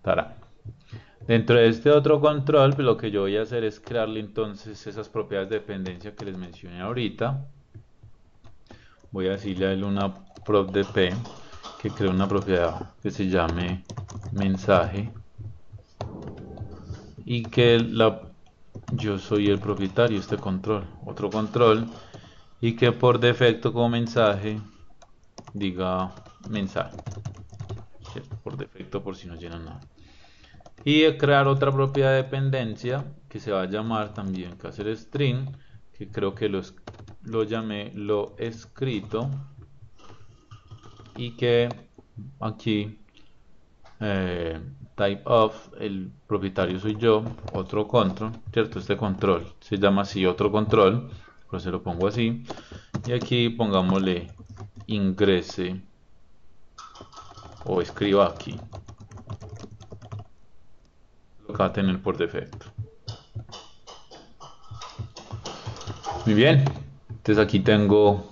Tará. Dentro de este otro control, pues lo que yo voy a hacer es crearle entonces esas propiedades de dependencia que les mencioné ahorita. Voy a decirle a él una prop de p que cree una propiedad que se llame mensaje y que yo soy el propietario de este control, otro control, y que por defecto como mensaje diga mensaje, ¿cierto? Por defecto, por si no llena nada. Y crear otra propiedad de dependencia que se va a llamar también caser string, que creo que lo llamé lo escrito, y que aquí type of, el propietario soy yo, otro control, ¿cierto? Este control se llama así, otro control, pero se lo pongo así, y aquí pongámosle ingrese o escriba aquí, lo que va a tener por defecto. Muy bien, entonces aquí tengo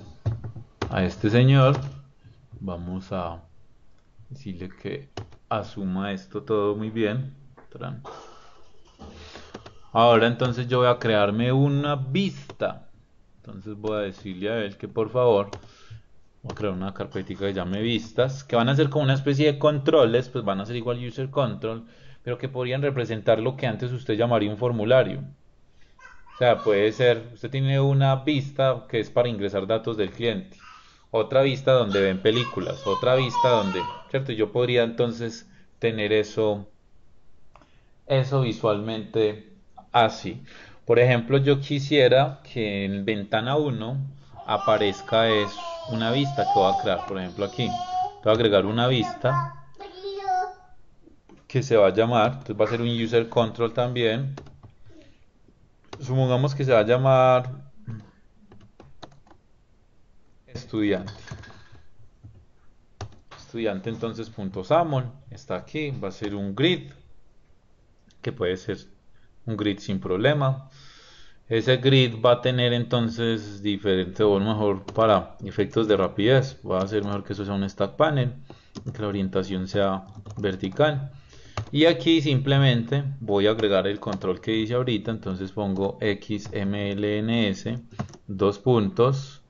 a este señor, vamos a decirle que asuma esto todo muy bien. Ahora entonces yo voy a crearme una vista. Entonces voy a decirle a él que por favor voy a crear una carpetica que llame vistas, que van a ser como una especie de controles, pues van a ser igual user control, pero que podrían representar lo que antes usted llamaría un formulario. O sea, puede ser, usted tiene una vista que es para ingresar datos del cliente, otra vista donde ven películas, otra vista donde, ¿cierto? Yo podría entonces tener eso visualmente así. Por ejemplo, yo quisiera que en ventana uno aparezca es una vista que voy a crear, por ejemplo aquí. Voy a agregar una vista que se va a llamar, entonces va a ser un user control también. Supongamos que se va a llamar estudiante. Estudiante entonces punto .samol está aquí, va a ser un grid, que puede ser un grid sin problema. Ese grid va a tener entonces diferente, o mejor para efectos de rapidez, va a ser mejor que eso sea un stack panel, que la orientación sea vertical. Y aquí simplemente voy a agregar el control que dice ahorita, entonces pongo xmlns, dos puntos,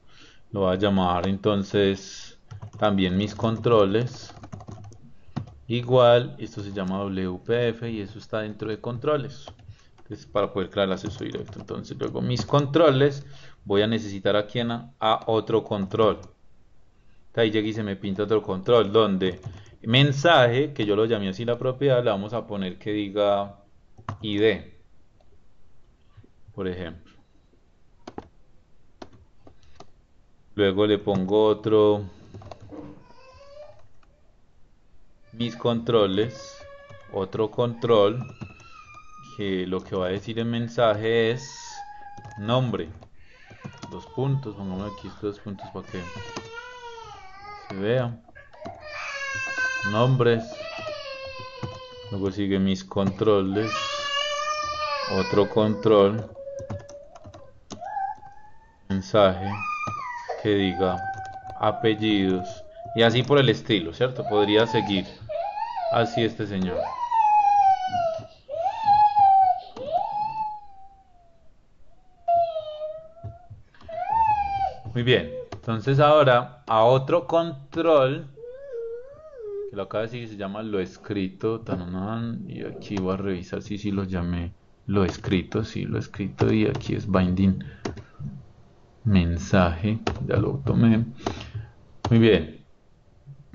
lo voy a llamar entonces también mis controles, igual, esto se llama WPF y eso está dentro de controles. Entonces, para poder crear el acceso directo. Entonces, luego mis controles, voy a necesitar aquí a otro control. Ahí llega y se me pinta otro control, donde mensaje, que yo lo llamé así la propiedad, le vamos a poner que diga ID, por ejemplo. Luego le pongo otro, mis controles, otro control, que lo que va a decir el mensaje es nombre. Dos puntos, pongamos aquí estos dos puntos para que se vea. Nombres. Luego sigue mis controles. Otro control. Mensaje que diga apellidos. Y así por el estilo, ¿cierto? Podría seguir así este señor. Muy bien. Entonces ahora a otro control que lo acaba de decir, se llama lo escrito, tananan, y aquí voy a revisar si lo llamé lo escrito, sí, lo escrito, y aquí es binding mensaje, ya lo tomé. Muy bien,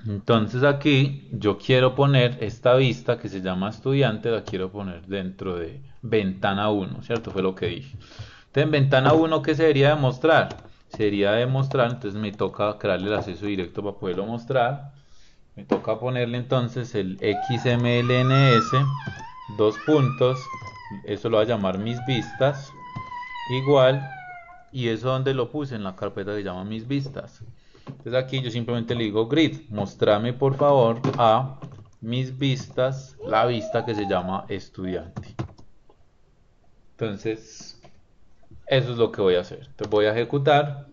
entonces aquí yo quiero poner esta vista que se llama estudiante, la quiero poner dentro de ventana 1, ¿cierto? Fue lo que dije. Entonces en ventana 1, ¿qué sería demostrar? Sería demostrar, entonces me toca crearle el acceso directo para poderlo mostrar. Me toca ponerle entonces el xmlns, dos puntos, eso lo voy a llamar mis vistas, igual, y eso donde lo puse en la carpeta que se llama mis vistas. Entonces aquí yo simplemente le digo grid, mostrame por favor a mis vistas, la vista que se llama estudiante. Entonces, eso es lo que voy a hacer. Entonces voy a ejecutar.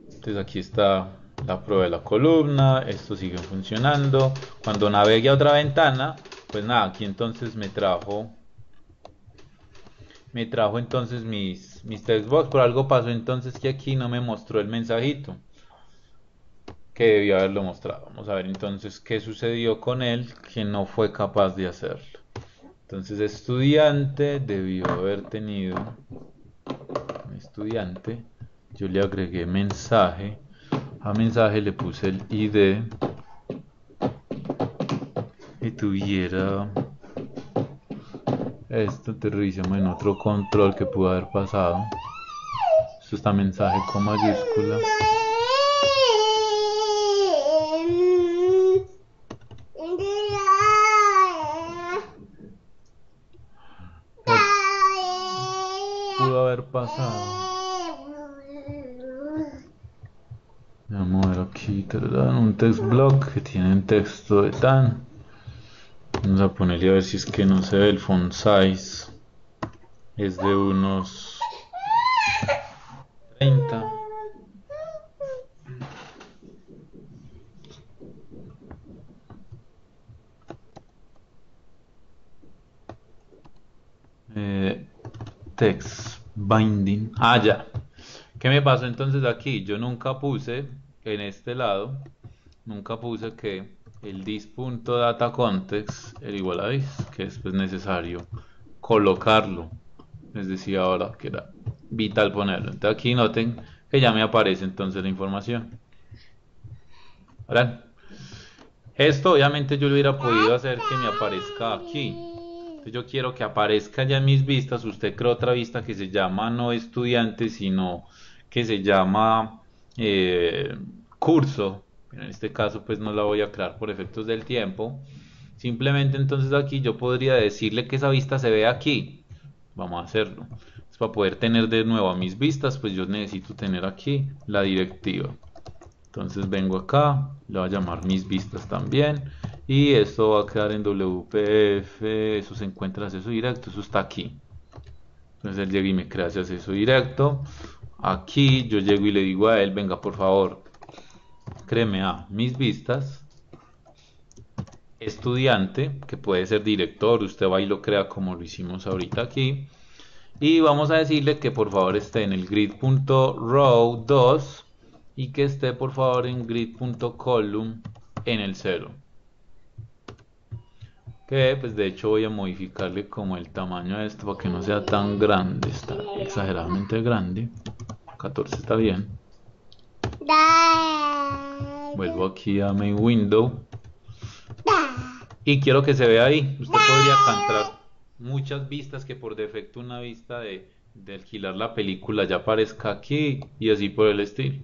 Entonces aquí está la prueba de la columna, esto sigue funcionando. Cuando navegue a otra ventana, pues nada, aquí entonces me trajo entonces mis textbox. Por algo pasó entonces que aquí no me mostró el mensajito que debió haberlo mostrado. Vamos a ver entonces qué sucedió con él que no fue capaz de hacerlo. Entonces estudiante debió haber tenido un estudiante. Yo le agregué mensaje. A mensaje le puse el ID y tuviera esto. Te revisemos en otro control que pudo haber pasado. Esto está mensaje con mayúscula. Pudo haber pasado. Vamos a ver aquí, un text block que tiene texto de tan. Vamos a ponerle a ver si es que no se ve el font size. Es de unos 30. Eh, text binding. Ah, ya. ¿Qué me pasó entonces aquí? Yo nunca puse en este lado, nunca puse que el dis.dataContext era igual a dis, que es pues necesario colocarlo. Les decía ahora que era vital ponerlo. Entonces aquí noten que ya me aparece entonces la información. ¿Verán? Esto obviamente yo lo hubiera podido hacer que me aparezca aquí. Entonces yo quiero que aparezca ya en mis vistas. Usted crea otra vista que se llama no estudiante, sino que se llama eh, curso. En este caso pues no la voy a crear por efectos del tiempo. Simplemente entonces aquí yo podría decirle que esa vista se ve aquí. Vamos a hacerlo. Entonces, para poder tener de nuevo a mis vistas, pues yo necesito tener aquí la directiva. Entonces vengo acá, le voy a llamar mis vistas también. Y esto va a quedar en WPF, eso se encuentra acceso directo, eso está aquí. Entonces él llega y me crea ese acceso directo. Aquí yo llego y le digo a él, venga por favor, créeme a mis vistas, estudiante, que puede ser director, usted va y lo crea como lo hicimos ahorita aquí. Y vamos a decirle que por favor esté en el grid.row 2 y que esté por favor en grid.column en el 0. Que pues de hecho voy a modificarle como el tamaño a esto para que no sea tan grande, está exageradamente grande. 14 está bien. Vuelvo aquí a main window y quiero que se vea ahí. Usted podría cantar muchas vistas, que por defecto una vista de alquilar la película ya aparezca aquí y así por el estilo.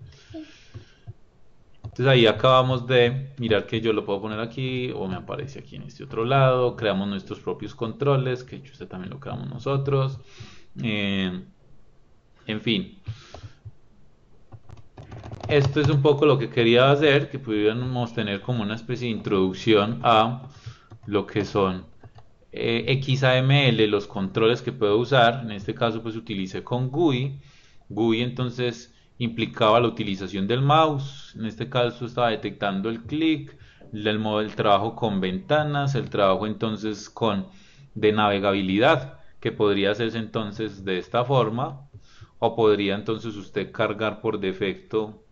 Entonces ahí acabamos de mirar que yo lo puedo poner aquí o me aparece aquí en este otro lado. Creamos nuestros propios controles, que de hecho este también lo creamos nosotros. Eh, en fin, esto es un poco lo que quería hacer, que pudiéramos tener como una especie de introducción a lo que son XAML, los controles que puedo usar. En este caso pues utilicé con GUI. GUI entonces implicaba la utilización del mouse. En este caso estaba detectando el clic, el trabajo con ventanas, el trabajo entonces con de navegabilidad, que podría hacerse entonces de esta forma, o podría entonces usted cargar por defecto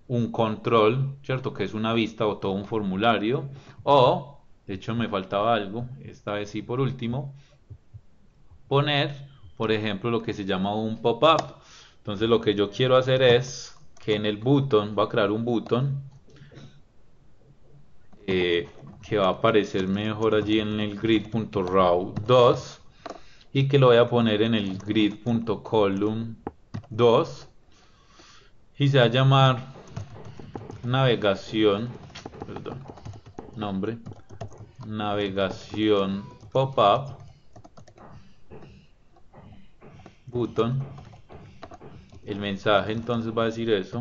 un control, ¿cierto? Que es una vista o todo un formulario. O, de hecho me faltaba algo, esta vez sí por último, poner, por ejemplo, lo que se llama un pop-up. Entonces lo que yo quiero hacer es que en el button, voy a crear un button que va a aparecer mejor allí en el grid.row 2 y que lo voy a poner en el grid.column 2 y se va a llamar navegación, perdón, nombre, navegación pop-up button. El mensaje entonces va a decir eso.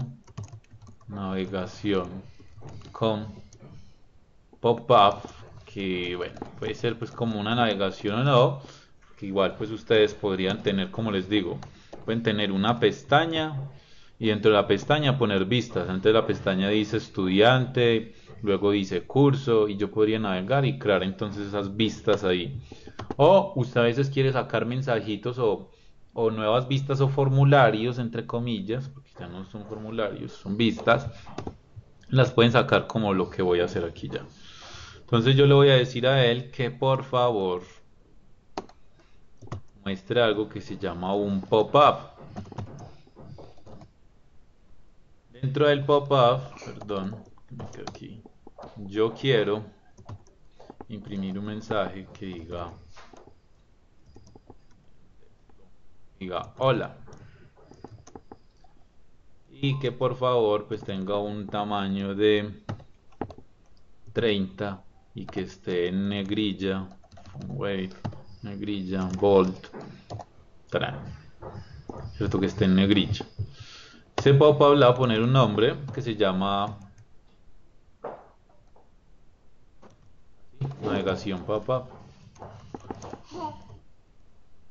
Navegación con pop-up, que bueno, puede ser pues como una navegación o no, que igual pues ustedes podrían tener, como les digo, pueden tener una pestaña y dentro de la pestaña poner vistas. Antes de la pestaña dice estudiante, luego dice curso y yo podría navegar y crear entonces esas vistas ahí. O usted a veces quiere sacar mensajitos o nuevas vistas o formularios, entre comillas, porque ya no son formularios, son vistas, las pueden sacar como lo que voy a hacer aquí ya. Entonces yo le voy a decir a él que por favor muestre algo que se llama un pop-up. Dentro del pop-up, perdón, me quedo aquí. Yo quiero imprimir un mensaje que diga hola y que por favor pues tenga un tamaño de 30 y que esté en negrilla, weight, negrilla, bold, cierto que esté en negrilla. Ese pop-up le va a poner un nombre que se llama navegación pop-up.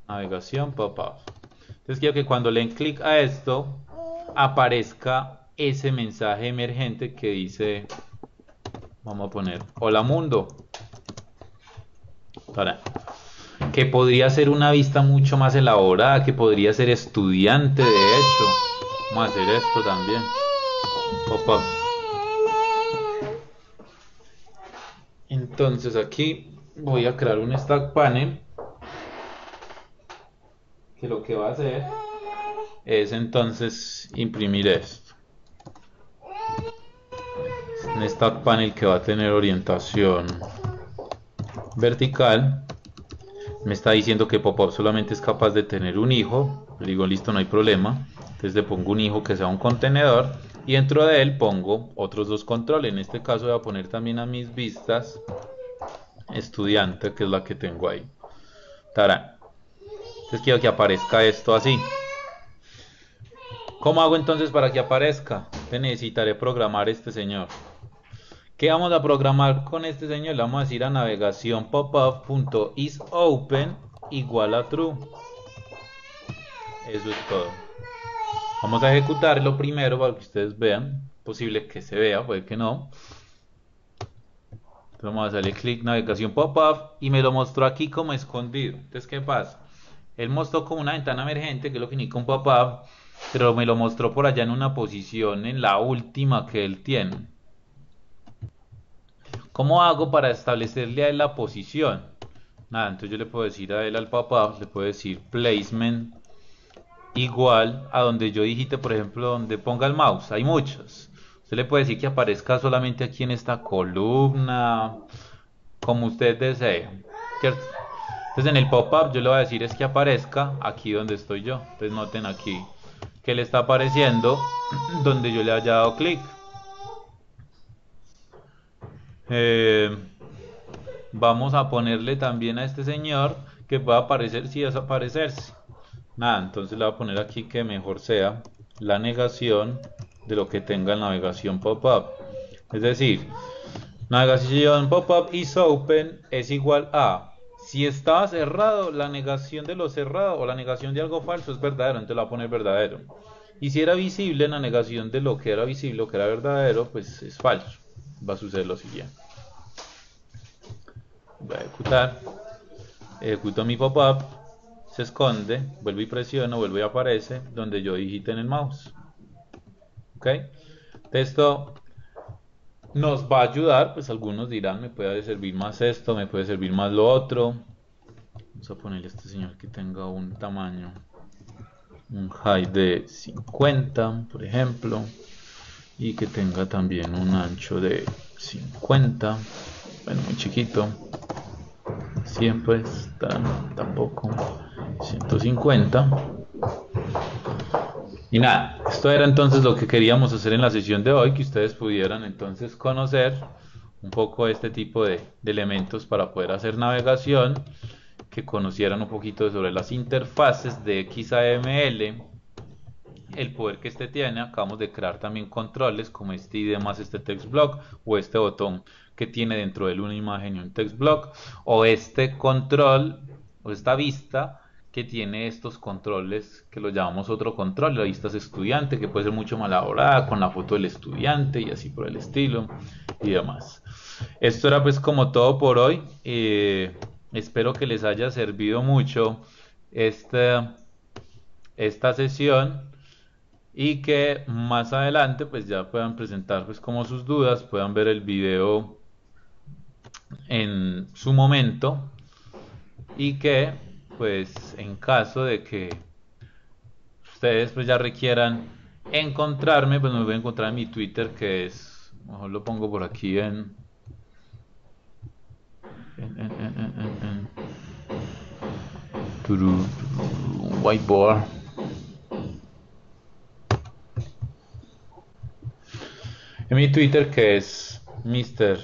Navegación pop-up. Entonces quiero que cuando le den clic a esto aparezca ese mensaje emergente que dice, vamos a poner, hola mundo. Para, que podría ser una vista mucho más elaborada, que podría ser estudiante de hecho. Vamos a hacer esto también. Pop-up. Entonces aquí voy a crear un stack panel que lo que va a hacer es entonces imprimir esto. Un stack panel que va a tener orientación vertical. Me está diciendo que Pop-up solamente es capaz de tener un hijo. Le digo listo, no hay problema. Entonces le pongo un hijo que sea un contenedor y dentro de él pongo otros dos controles. En este caso voy a poner también a mis vistas estudiante, que es la que tengo ahí. Tarán. Entonces quiero que aparezca esto así. ¿Cómo hago entonces para que aparezca? Te necesitaré programar este señor. ¿Qué vamos a programar con este señor? Le vamos a decir a navegación popup.isOpen igual a true. Eso es todo. Vamos a ejecutarlo primero para que ustedes vean. Posible que se vea, puede que no. Entonces vamos a darle clic navegación pop-up y me lo mostró aquí como escondido. Entonces, ¿qué pasa? Él mostró como una ventana emergente, que es lo que indica un pop-up, pero me lo mostró por allá en una posición en la última que él tiene. ¿Cómo hago para establecerle a él la posición? Nada, entonces yo le puedo decir a él al pop-up, le puedo decir placement igual a donde yo digite, por ejemplo, donde ponga el mouse. Hay muchos. Usted le puede decir que aparezca solamente aquí en esta columna, como usted desee, ¿cierto? Entonces en el pop-up yo le voy a decir es que aparezca aquí donde estoy yo. Entonces noten aquí que le está apareciendo donde yo le haya dado clic. Vamos a ponerle también a este señor que pueda aparecer si desaparecerse. Nada, entonces le voy a poner aquí que mejor sea la negación de lo que tenga en navegación pop-up. Es decir, navegación pop-up is open es igual a, si estaba cerrado, la negación de lo cerrado o la negación de algo falso es verdadero, entonces le voy a poner verdadero. Y si era visible, la negación de lo que era visible, lo que era verdadero, pues es falso. Va a suceder lo siguiente. Voy a ejecutar. Ejecuto mi pop-up. Se esconde. Vuelvo y presiono. Vuelvo y aparece donde yo digite en el mouse. ¿Ok? Esto nos va a ayudar. Pues algunos dirán, me puede servir más esto, me puede servir más lo otro. Vamos a ponerle a este señor que tenga un tamaño, un height de 50, por ejemplo. Y que tenga también un ancho de 50. Bueno, muy chiquito. 100 pues, tampoco. 150. Y nada, esto era entonces lo que queríamos hacer en la sesión de hoy, que ustedes pudieran entonces conocer un poco este tipo de elementos para poder hacer navegación, que conocieran un poquito sobre las interfaces de XAML el poder que este tiene. Acabamos de crear también controles como este ID más este text block, o este botón que tiene dentro de él una imagen y un text block, o este control o esta vista que tiene estos controles que lo llamamos otro control. La vista es estudiante, que puede ser mucho más elaborada con la foto del estudiante y así por el estilo y demás. Esto era pues como todo por hoy. Espero que les haya servido mucho esta, esta sesión y que más adelante pues ya puedan presentar pues como sus dudas, puedan ver el video en su momento y que pues en caso de que ustedes pues ya requieran encontrarme, pues me voy a encontrar en mi Twitter, que es, mejor lo pongo por aquí en whiteboard. En mi Twitter, que es Mr.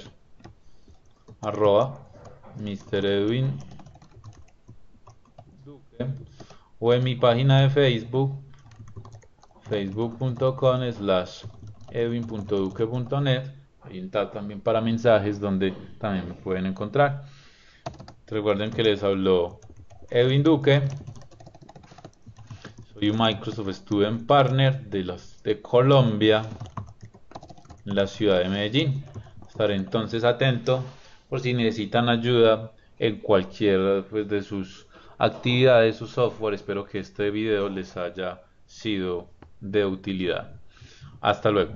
arroba Mr. Edwin Duque, o en mi página de Facebook, facebook.com/edwin.duque.net. Hay un tab también para mensajes donde también me pueden encontrar. Recuerden que les habló Edwin Duque. Soy un Microsoft Student Partner de Colombia, en la ciudad de Medellín. Estaré entonces atento por si necesitan ayuda en cualquiera pues, de sus actividades, su software. Espero que este video les haya sido de utilidad. Hasta luego.